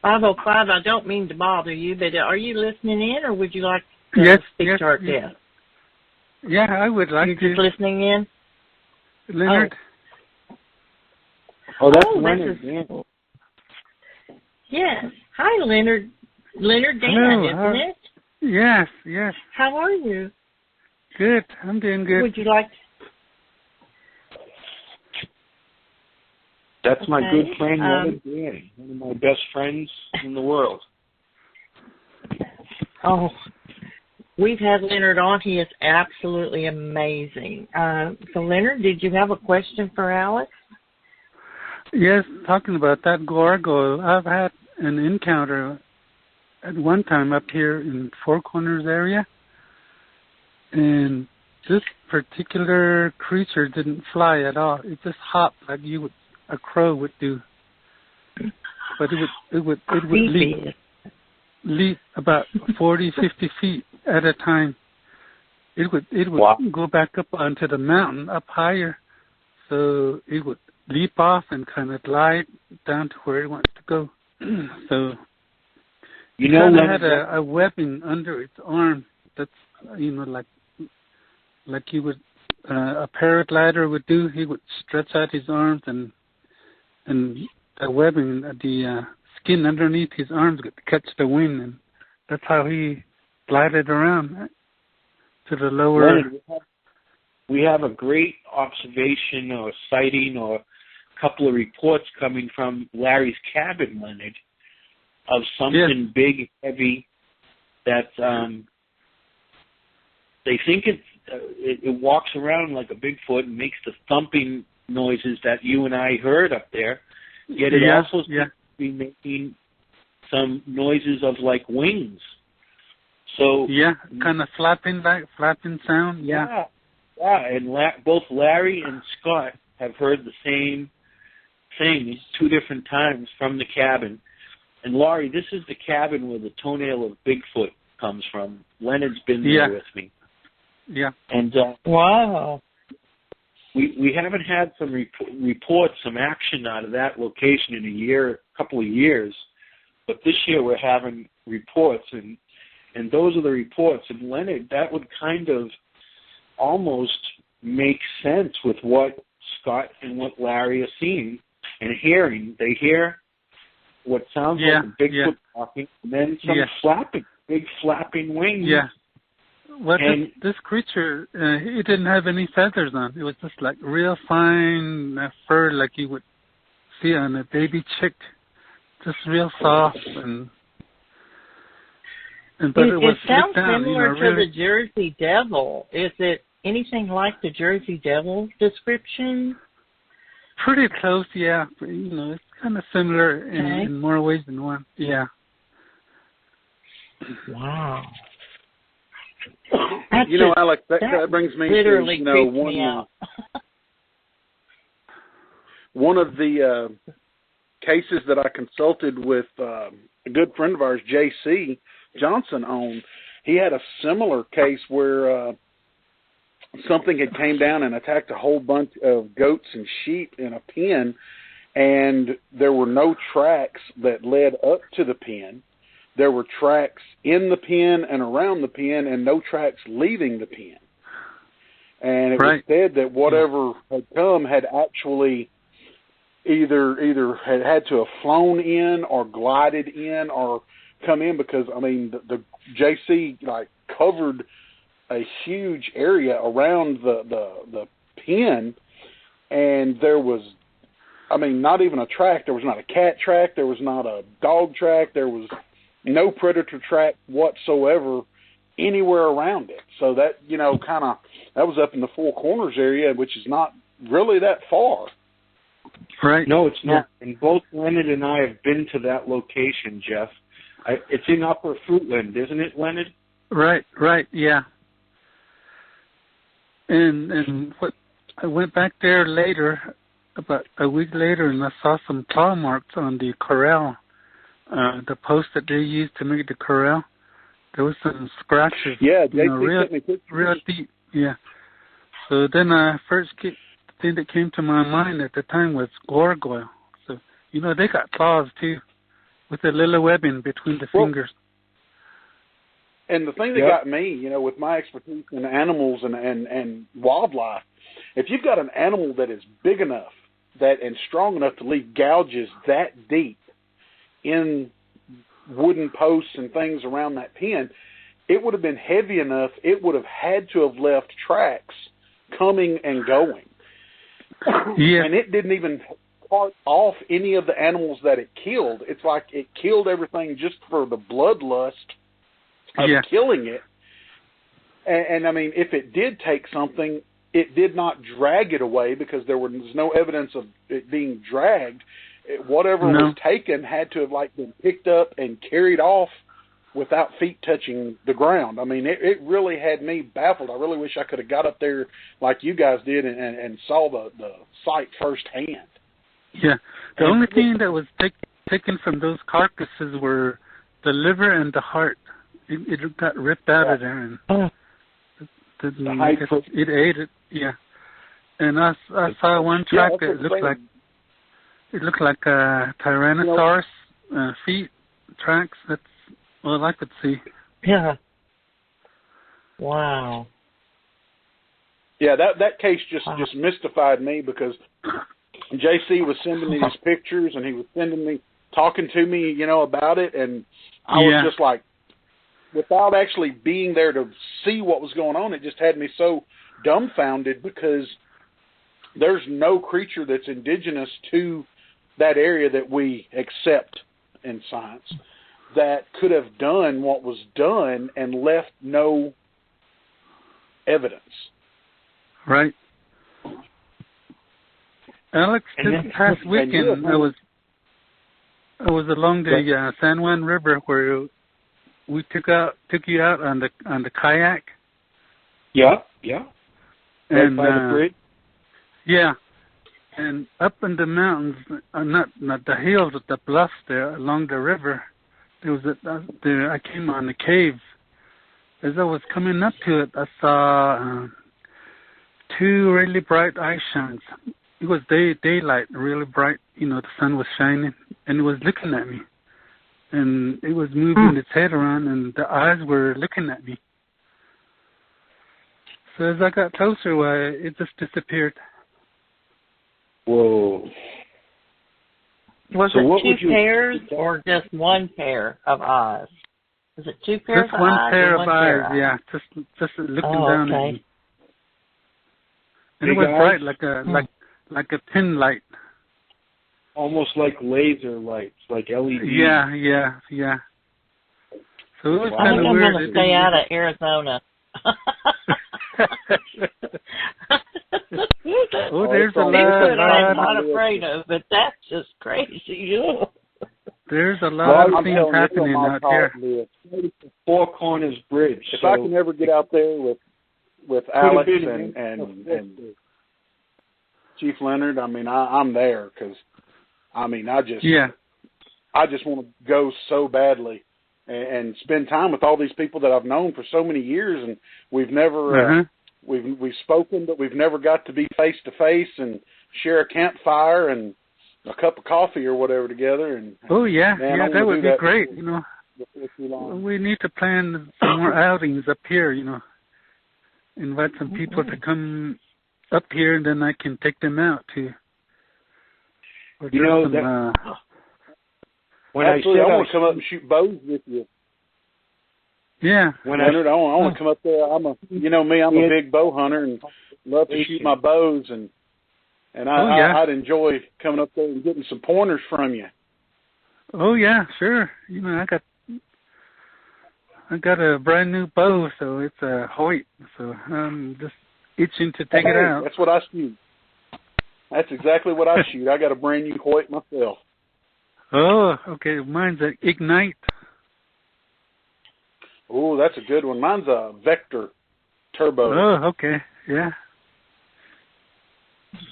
505, I don't mean to bother you, but are you listening in, or would you like to speak to our guest? Yeah, I would like You're just listening in? Leonard? Oh, that's Leonard. Yes. Hi, Leonard. Leonard Dan, hello, isn't it? Yes. How are you? Good. I'm doing good. Would you like That's my good friend, Leonard Dan, one of my best friends in the world. Oh, we've had Leonard on. He is absolutely amazing. So, Leonard, did you have a question for Alex? Yes, talking about that gargoyle, I've had an encounter at one time up here in Four Corners area, and this particular creature didn't fly at all. It just hopped like a crow would do, but it would leap about 40, 50 feet at a time. It would go back up onto the mountain up higher, so it would leap off and kind of glide down to where it wants to go. So it kind of had a webbing under its arm that's like you would a paraglider would do. He would stretch out his arms and the webbing, the skin underneath his arms would catch the wind, and that's how he glided around to the lower. Leonard, we have a great observation or sighting or a couple of reports coming from Larry's cabin, Leonard, of something big, heavy that they think it walks around like a Bigfoot and makes the thumping noises that you and I heard up there, yet it also seems to be making some noises of like wings. So kind of flapping sound. Yeah, and both Larry and Scott have heard the same thing 2 different times from the cabin. And Laurie, this is the cabin where the toenail of Bigfoot comes from. Leonard's been there with me. Yeah. And wow. We haven't had some reports, some action out of that location in a couple of years, but this year we're having reports, and those are the reports. And Leonard, that would kind of almost make sense with what Scott and what Larry are seeing and hearing. They hear what sounds like a Bigfoot talking, and then some flapping, big flapping wings. Yeah. Well, this creature, it didn't have any feathers on. It was just like real fine fur, like you would see on a baby chick, just real soft but it sounds down, similar to really, the Jersey Devil. Is it anything like the Jersey Devil description? Pretty close, yeah. But, it's kind of similar in more ways than one. Yeah. Wow. Alex, that brings me literally to creeps me out. One of the cases that I consulted with a good friend of ours, J.C. Johnson, on. He had a similar case where something had came down and attacked a whole bunch of goats and sheep in a pen, and there were no tracks that led up to the pen. There were tracks in the pen and around the pen, and no tracks leaving the pen. And it was said that whatever had come had actually either had to have flown in or glided in or come in, because I mean the JC like covered a huge area around the pen, and there was, I mean, not even a track. There was not a cat track. There was not a dog track. There was no predator track whatsoever anywhere around it. So that, you know, that was up in the Four Corners area, which is not really that far. Right. No, it's not. And both Leonard and I have been to that location, Jeff. It's in Upper Fruitland, isn't it, Leonard? Right, yeah. And what I went back there later, about a week later, and I saw some claw marks on the corral, the post that they used to make the corral. There was some scratches. Yeah, real deep. Yeah. So then first thing that came to my mind at the time was gargoyle. So, you know, they got claws too, with a little webbing between the fingers. And the thing that got me, you know, with my expertise in animals and wildlife, if you've got an animal that is big enough and strong enough to leave gouges that deep in wooden posts and things around that pen, it would have been heavy enough. It would have had to have left tracks coming and going. Yeah. And it didn't even part off any of the animals that it killed. It's like it killed everything just for the bloodlust of killing it. And I mean, if it did take something, it did not drag it away, because there was no evidence of it being dragged. Whatever was taken had to have like been picked up and carried off without feet touching the ground. I mean, it really had me baffled. I really wish I could have got up there like you guys did and saw the site firsthand. Yeah. The only thing that was taken from those carcasses were the liver and the heart. It got ripped out of there, and it ate it. Yeah. And I saw one track that looked like a Tyrannosaurus feet tracks. That's all I could see. Yeah. Wow. Yeah, that case just mystified me, because JC was sending me these pictures, and he was talking to me, you know, about it, and I was just like, without actually being there to see what was going on, it just had me so dumbfounded, because there's no creature that's indigenous to that area that we accept in science that could have done what was done and left no evidence. Right. Alex, this past weekend I was along the San Juan River, where we took you out on the kayak. Yeah. And by the bridge. Yeah. And up in the mountains, not the hills, but the bluffs there along the river, I came on the cave. As I was coming up to it, I saw two really bright eye shines. It was daylight, really bright. You know, the sun was shining, and it was looking at me. And it was moving its head around, and the eyes were looking at me. So as I got closer, it just disappeared. Whoa. Was it two pairs or just one pair of eyes? Was it two pairs of eyes? Just one pair of eyes, yeah. Just looking down at me. And it was bright, like a pin light. Almost like laser lights, like LED. Yeah. So it was kind of weird. I'm going to stay out of Arizona. There's a lot I'm not afraid of, but that's just crazy. There's a lot of things happening out there. Four Corners Bridge. If I can ever get out there with Alex and Chief Leonard, I mean, I'm there, because I mean, I just want to go so badly and spend time with all these people that I've known for so many years, and we've never we've spoken, but we've never got to be face to face and share a campfire and a cup of coffee or whatever together. And oh yeah, man, yeah, that would be great. We need to plan some more outings up here. Invite some people to come up here, and then I can take them out to. When actually, I want to come up and shoot bows with you. Yeah. Leonard, I want to come up there. I'm a big bow hunter and love to shoot my bows, and I'd enjoy coming up there and getting some pointers from you. Oh yeah, sure. I got a brand new bow, so it's a Hoyt. So I'm just itching to take it out. That's what I shoot. That's exactly what I shoot. I got a brand new Hoyt myself. Oh, okay. Mine's an Ignite. Oh, that's a good one. Mine's a Vector Turbo. Oh, okay. Yeah.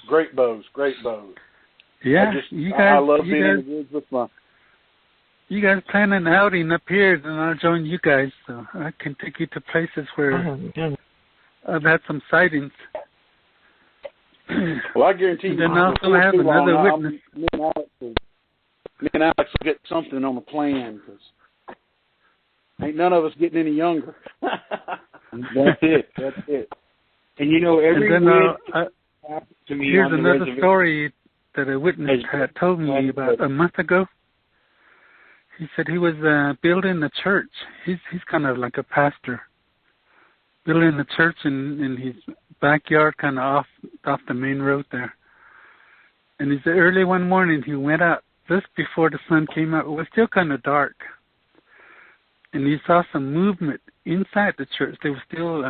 Great bows. Yeah. I love being in the woods with my... You guys plan an outing up here, then I'll join you guys. So I can take you to places where I've had some sightings. Well, I guarantee you. And then I also have another witness. Me and Alex will get something on the plan, because ain't none of us getting any younger. That's it. And every to me here's another story that a witness had told me about a month ago. He said he was building a church. He's kind of like a pastor, building a church in his backyard, kind of off the main road there. And he said early one morning he went out just before the sun came out. It was still kind of dark, and he saw some movement inside the church. There was still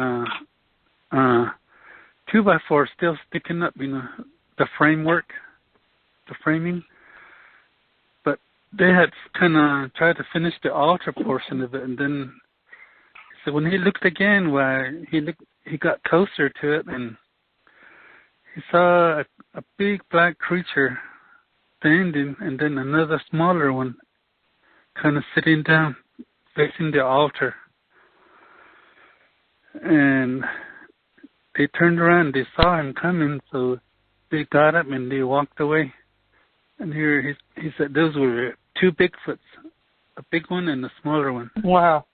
2x4 still sticking up, the framework, the framing. But they had kind of tried to finish the altar portion of it, and then so when he looked again, he got closer to it, and he saw a big black creature standing, and then another smaller one kind of sitting down facing the altar. And they turned around, they saw him coming, so they got up and they walked away. And here he said those were two Bigfoots, a big one and a smaller one. Wow.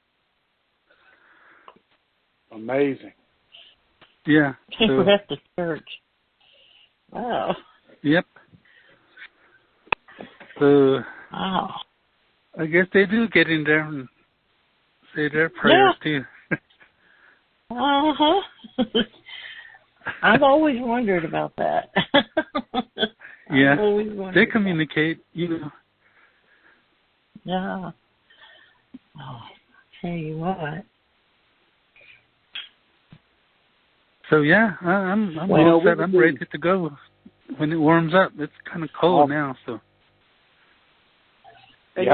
Amazing. Yeah. They were at the church. Wow. Yep. So wow. I guess they do get in there and say their prayers too. Uh-huh. I've always wondered about that. Yeah. They communicate, Yeah. Oh, tell you what. So yeah, I'm all set. I'm ready to go when it warms up. It's kind of cold now, so. And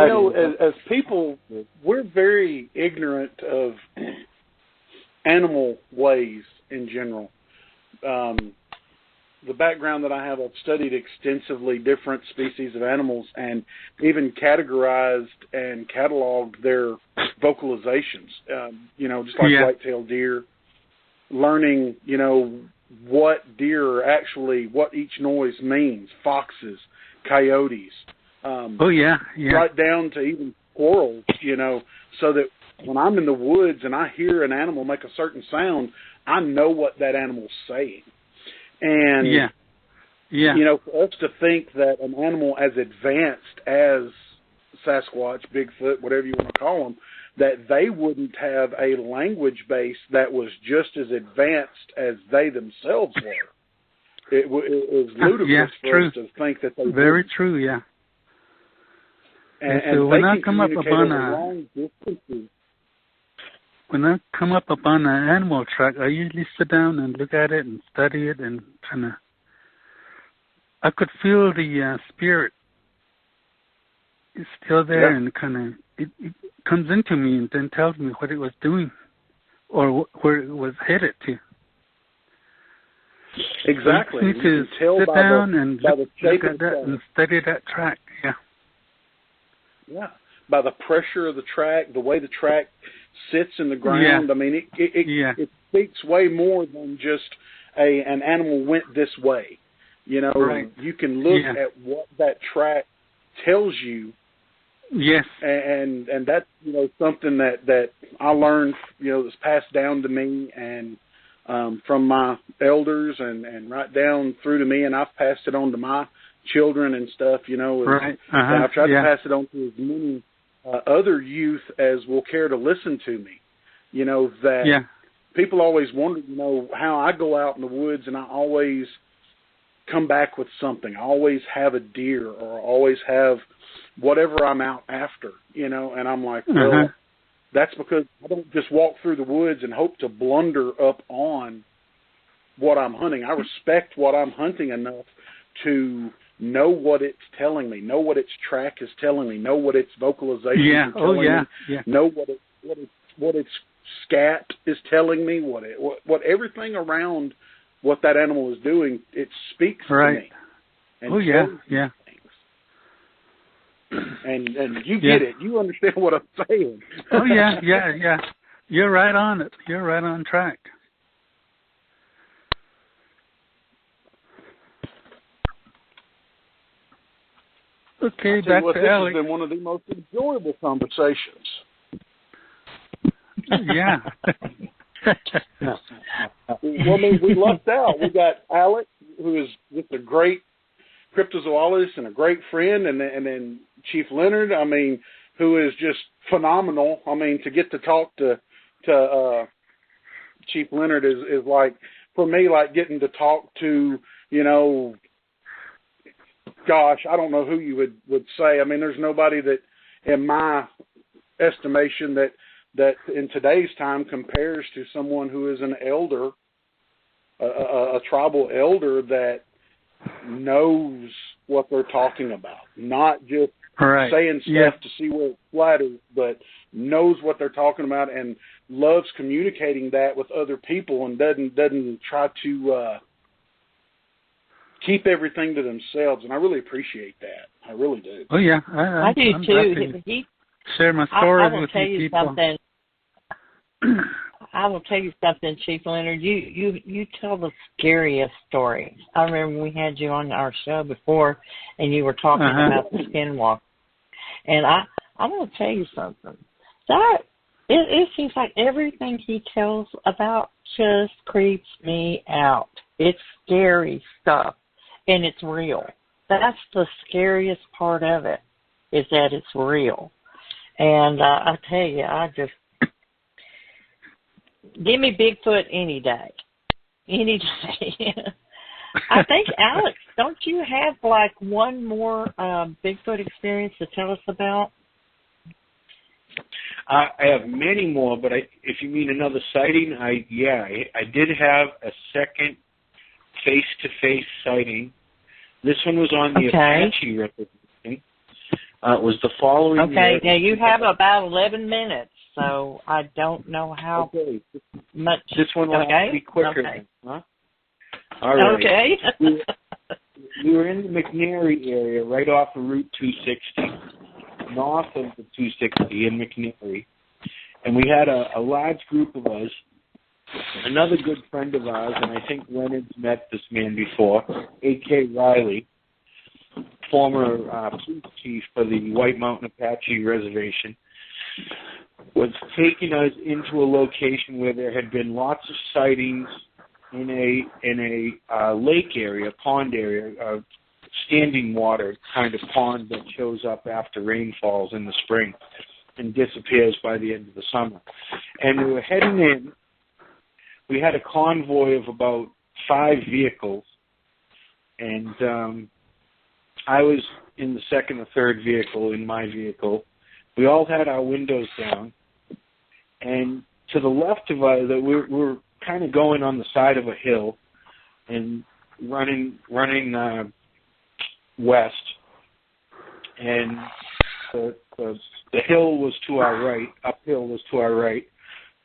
as people, we're very ignorant of animal ways in general. The background that I have, I've studied extensively different species of animals and even categorized and cataloged their vocalizations. Just like white-tailed deer, learning, what what each noise means. Foxes, coyotes. Right down to even squirrels, so that when I'm in the woods and I hear an animal make a certain sound, I know what that animal's saying. And, for us to think that an animal as advanced as Sasquatch, Bigfoot, whatever you want to call them, that they wouldn't have a language base that was just as advanced as they themselves were. It was ludicrous for us to think that they would. Very true, yeah. And so when I come up upon an animal track, I usually sit down and look at it and study it and kind of. I could feel the spirit is still there, and kind of it comes into me and then tells me what it was doing or where it was headed to. Exactly. So you need to sit down and look at that and study that track. Yeah. Yeah, by the pressure of the track, the way the track sits in the ground. Yeah. I mean, it speaks way more than just an animal went this way. You know, right. You can look at what that track tells you. Yes. And that's, you know, something that I learned, you know, that's passed down to me and from my elders and right down through to me, and I've passed it on to my children and stuff, you know. Right. And I've tried to pass it on to as many other youth as will care to listen to me. You know, that people always wonder, you know, how I go out in the woods and I always come back with something. I always have a deer or I always have whatever I'm out after, you know, and I'm like, well, that's because I don't just walk through the woods and hope to blunder up on what I'm hunting. I respect what I'm hunting enough to know what it's telling me, know what its track is telling me, know what its vocalizations are telling me, know what its scat is telling me, what everything around what that animal is doing, it speaks to me. And And you get it. You understand what I'm saying. Oh, yeah. You're right on it. You're right on track. Okay, back to Alex. This has been one of the most enjoyable conversations. Yeah. Well, I mean, we lucked out. We got Alex, who is just a great cryptozoologist and a great friend, and then Chief Leonard, I mean, who is just phenomenal. I mean, to get to talk to Chief Leonard is like, for me, like getting to talk to, you know, gosh, I don't know who you would say. I mean, there's nobody that, in my estimation, that in today's time compares to someone who is an elder, a tribal elder that knows what they're talking about, not just saying stuff to see where it flatters, but knows what they're talking about and loves communicating that with other people and doesn't try to keep everything to themselves. And I really appreciate that. I really do. Oh yeah, I do too. Share my stories I will with tell you people. something. I will tell you something, Chief Leonard. You tell the scariest stories. I remember we had you on our show before, and you were talking about the skinwalker. And I'm going to tell you something. It seems like everything he tells about just creeps me out. It's scary stuff, and it's real. That's the scariest part of it, is that it's real. And I tell you, give me Bigfoot any day. Any day. I think, Alex, don't you have like one more Bigfoot experience to tell us about? I have many more, but if you mean another sighting, I did have a second face-to-face sighting. This one was on the Apache Reservation. It was the following year. Okay, now you have about 11 minutes, so I don't know how much. This one will have to be quicker. Okay. Huh? All right. Okay. we were in the McNary area, right off of Route 260, north of the 260 in McNary. And we had a large group of us, another good friend of ours, and I think Leonard's met this man before, A.K. Riley, former police chief for the White Mountain Apache Reservation, was taking us into a location where there had been lots of sightings in a lake area, pond area, standing water kind of pond that shows up after rainfalls in the spring and disappears by the end of the summer. And we were heading in. We had a convoy of about 5 vehicles, and I was in the second or third vehicle, in my vehicle. We all had our windows down, and to the left of us, we're kind of going on the side of a hill and running west, and the hill was to our right, uphill was to our right,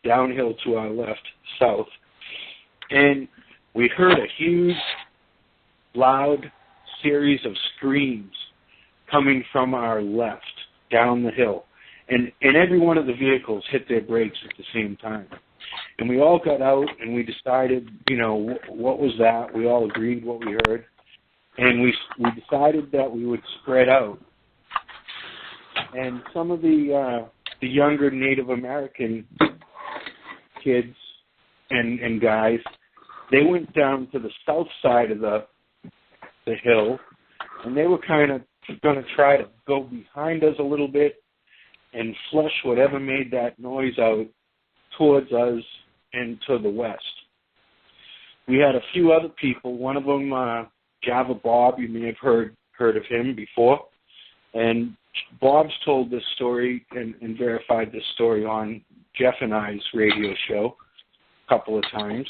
downhill to our left, south, and we heard a huge, loud series of screams coming from our left down the hill, And every one of the vehicles hit their brakes at the same time. And we all got out and we decided, what was that? We all agreed what we heard. And we decided that we would spread out. And some of the younger Native American kids and guys, they went down to the south side of the hill, and they were kind of going to try to go behind us a little bit and flush whatever made that noise out towards us and to the west. We had a few other people. One of them, Java Bob, you may have heard of him before. And Bob's told this story and verified this story on Jeff and I's radio show a couple of times.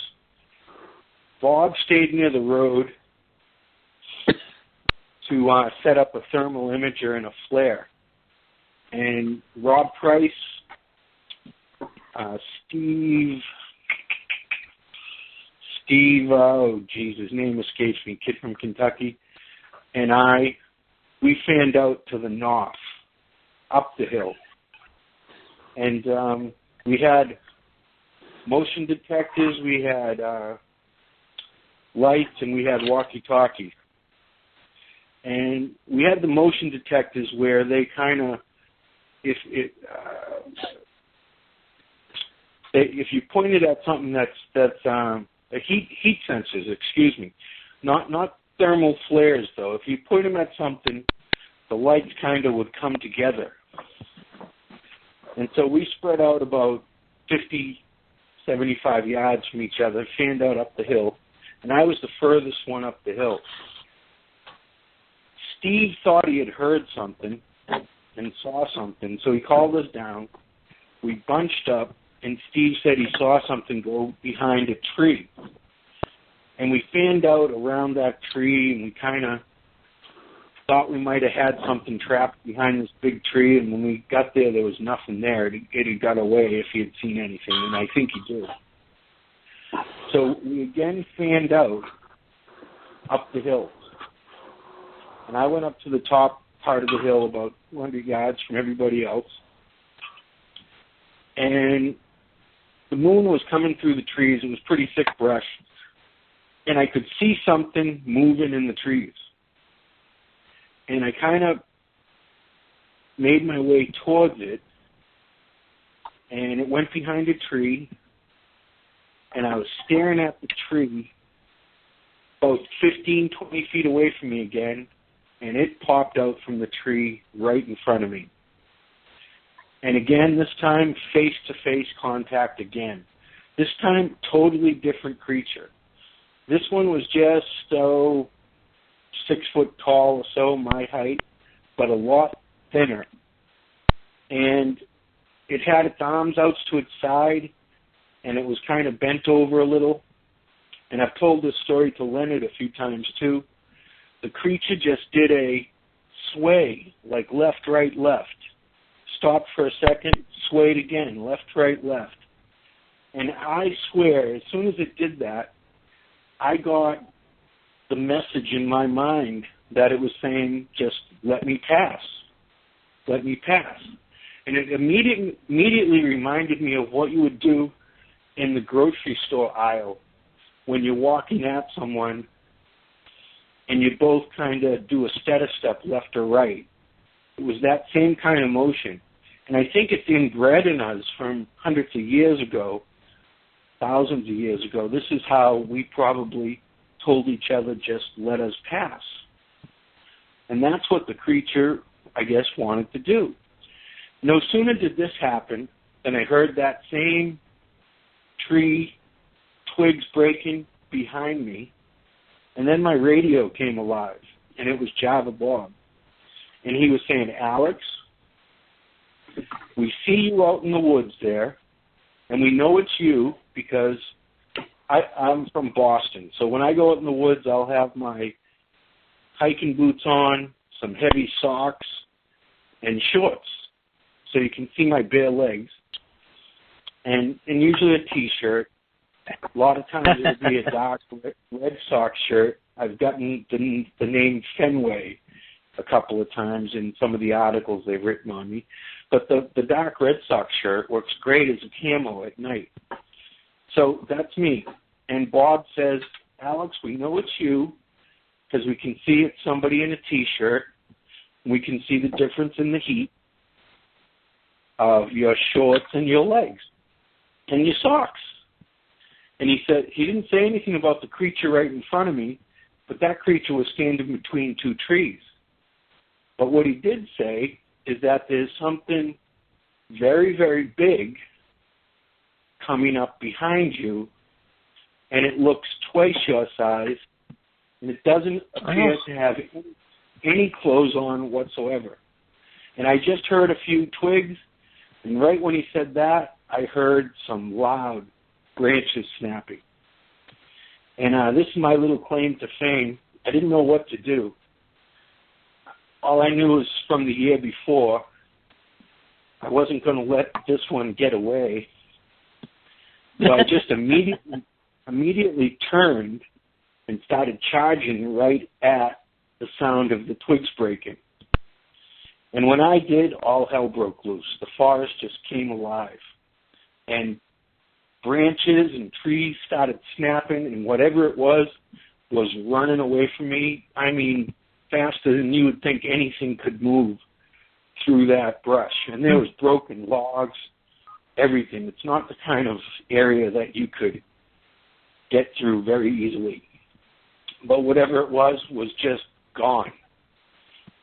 Bob stayed near the road to set up a thermal imager and a flare. And Rob Price, Steve, his name escapes me, kid from Kentucky, and we fanned out to the north, up the hill. And we had motion detectors, we had lights, and we had walkie-talkies. And we had the motion detectors where they kind of, if you pointed at something that's heat sensors, excuse me, not thermal flares though. If you point them at something, the lights kind of would come together. And so we spread out about 50, 75 yards from each other, fanned out up the hill, and I was the furthest one up the hill. Steve thought he had heard something and saw something, so he called us down. We bunched up, and Steve said he saw something go behind a tree. And we fanned out around that tree, and we kind of thought we might have had something trapped behind this big tree, and when we got there, there was nothing there. It had got away if he had seen anything, and I think he did. So we again fanned out up the hill. And I went up to the top part of the hill about 200 yards from everybody else. And the moon was coming through the trees. It was pretty thick brush. And I could see something moving in the trees. And I kind of made my way towards it. And it went behind a tree. And I was staring at the tree about 15, 20 feet away from me again. And it popped out from the tree right in front of me. And again, this time, face-to-face contact again. This time, totally different creature. This one was just 6 foot tall or so, my height, but a lot thinner. And it had its arms out to its side, and it was kind of bent over a little. And I've told this story to Leonard a few times, too. The creature just did a sway, like left, right, left. Stopped for a second, swayed again, left, right, left. And I swear, as soon as it did that, I got the message in my mind that it was saying, just let me pass. Let me pass. And it immediately reminded me of what you would do in the grocery store aisle when you're walking at someone and you both kind of do a stutter step left or right. It was that same kind of motion. And I think it's inbred in us from hundreds of years ago, thousands of years ago. This is how we probably told each other, just let us pass. And that's what the creature, I guess, wanted to do. No sooner did this happen than I heard that same tree, twigs breaking behind me. And then my radio came alive, and it was Java Bob. And he was saying, Alex, we see you out in the woods there, and we know it's you because I'm from Boston. So when I go out in the woods, I'll have my hiking boots on, some heavy socks, and shorts, so you can see my bare legs, and usually a T-shirt. A lot of times it'll be a dark red sock shirt. I've gotten the name Fenway a couple of times in some of the articles they've written on me. But the dark Red Sox shirt works great as a camo at night. So that's me. And Bob says, Alex, we know it's you because we can see it's somebody in a T-shirt. We can see the difference in the heat of your shorts and your legs and your socks. And he said, he didn't say anything about the creature right in front of me, but that creature was standing between two trees. But what he did say is that there's something very, very big coming up behind you, and it looks twice your size, and it doesn't appear to have any clothes on whatsoever. And I just heard a few twigs, and right when he said that, I heard some loud branches snapping. And this is my little claim to fame. I didn't know what to do. All I knew was from the year before, I wasn't going to let this one get away. So I just immediately turned and started charging right at the sound of the twigs breaking. And when I did, all hell broke loose. The forest just came alive. And branches and trees started snapping, and whatever it was running away from me. I mean, faster than you would think anything could move through that brush. And there was broken logs, everything. It's not the kind of area that you could get through very easily. But whatever it was just gone.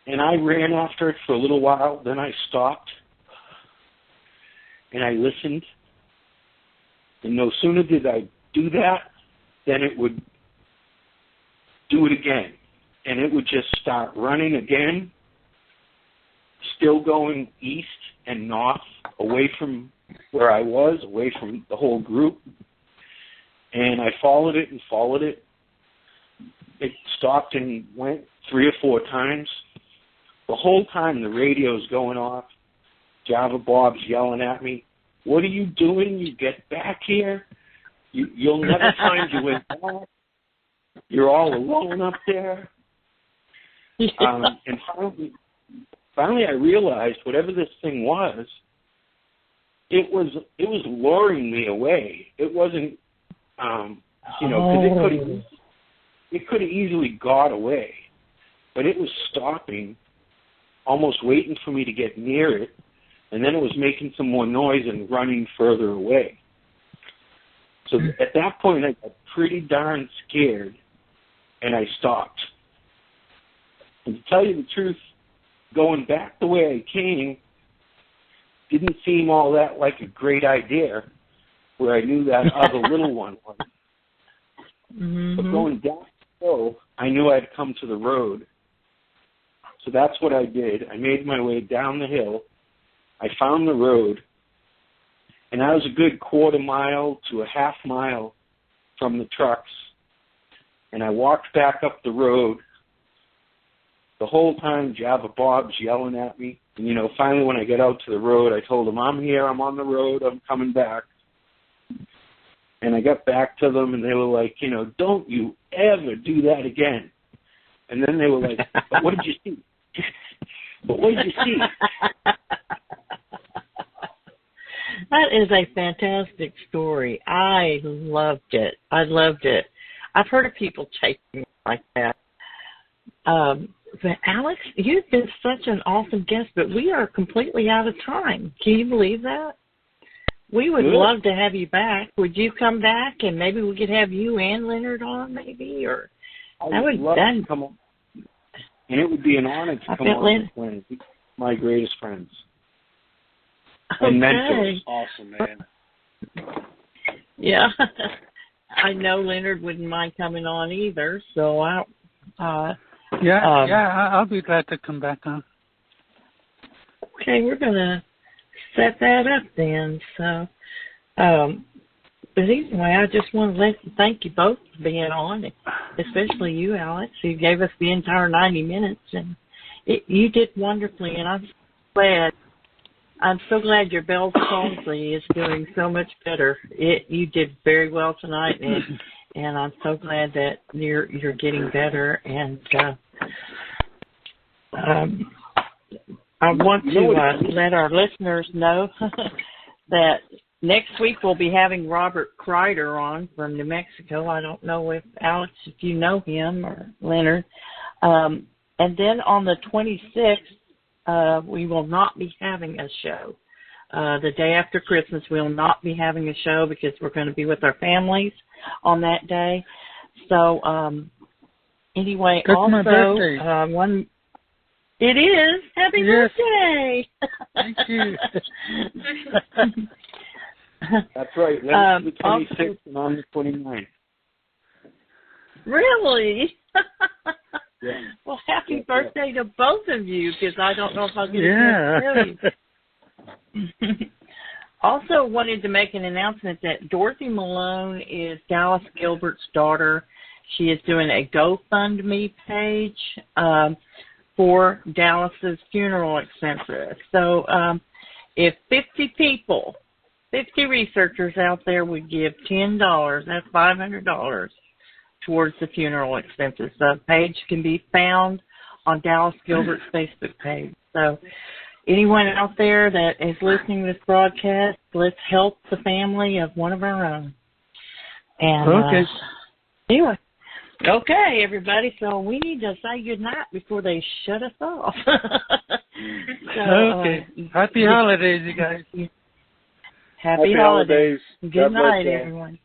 And I ran after it for a little while, then I stopped, and I listened. And no sooner did I do that, then it would do it again. And it would just start running again, still going east and north, away from where I was, away from the whole group. And I followed it and followed it. It stopped and went 3 or 4 times. The whole time the radio's going off. Java Bob's yelling at me, "What are you doing? You get back here. You'll never find your way back. You're all alone up there." And finally I realized whatever this thing was, it was luring me away. It wasn't, because it could have easily got away, but it was stopping, almost waiting for me to get near it, and then it was making some more noise and running further away. So at that point, I got pretty darn scared, and I stopped. And to tell you the truth, going back the way I came didn't seem all that like a great idea, where I knew that other little one was. Mm-hmm. But going down the hill, I knew I'd come to the road. So that's what I did. I made my way down the hill. I found the road, and I was a good 1/4 mile to a 1/2 mile from the trucks. And I walked back up the road. The whole time, Java Bob's yelling at me. And, finally when I get out to the road, I told him, "I'm here, I'm on the road, I'm coming back." And I got back to them, and they were like, "Don't you ever do that again." And then they were like, "But what did you see?" "But what did you see?" That is a fantastic story. I loved it. I've heard of people taking it like that. But Alex, you've been such an awesome guest, but we are completely out of time. Can you believe that? We would love to have you back. Would you come back, and maybe we could have you and Leonard on, maybe? Or I would love to come on. And it would be an honor to come on with Leonard. He's my greatest friends. And mentors. Awesome, man. Yeah. I know Leonard wouldn't mind coming on either, so I'll be glad to come back on. Okay, we're going to set that up then. So, but anyway, I just want to thank you both for being on, especially you, Alex, who gave us the entire 90 minutes. And you did wonderfully, and I'm so glad your Bell's palsy is doing so much better. You did very well tonight, and I'm so glad that you're getting better. And I want to let our listeners know that next week we'll be having Robert Kreider on from New Mexico. I don't know if Alex, if you know him, or Leonard. And then on the 26th, we will not be having a show. The day after Christmas, we will not be having a show because we're going to be with our families on that day. So, anyway, that's also, my birthday. It is. Happy birthday! Thank you. That's right. Leonard's the 26th and I'm the 29th. Really? Yeah. Well, happy birthday to both of you, because I don't know if I'll get a chance to. Also wanted to make an announcement that Dorothy Malone is Dallas Gilbert's daughter. She is doing a GoFundMe page for Dallas's funeral expenses. So if 50 people, 50 researchers out there would give $10, that's $500 towards the funeral expenses. The page can be found on Dallas Gilbert's Facebook page. So anyone out there that is listening to this broadcast, let's help the family of one of our own. And anyway. Okay, everybody, so we need to say goodnight before they shut us off. Happy holidays, you guys. Happy holidays. Good night, everyone.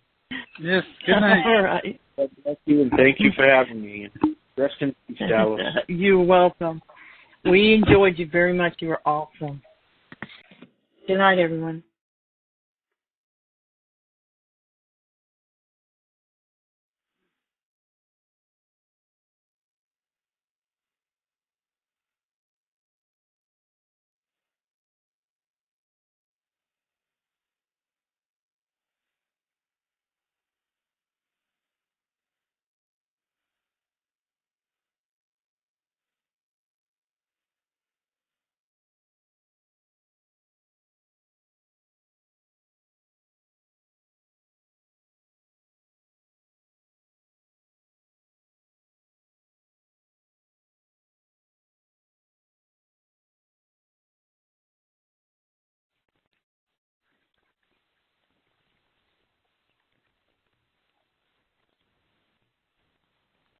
Yes, good night. All right. God bless you, and thank you for having me. Rest in peace, Dallas. You're welcome. We enjoyed you very much. You were awesome. Good night, everyone.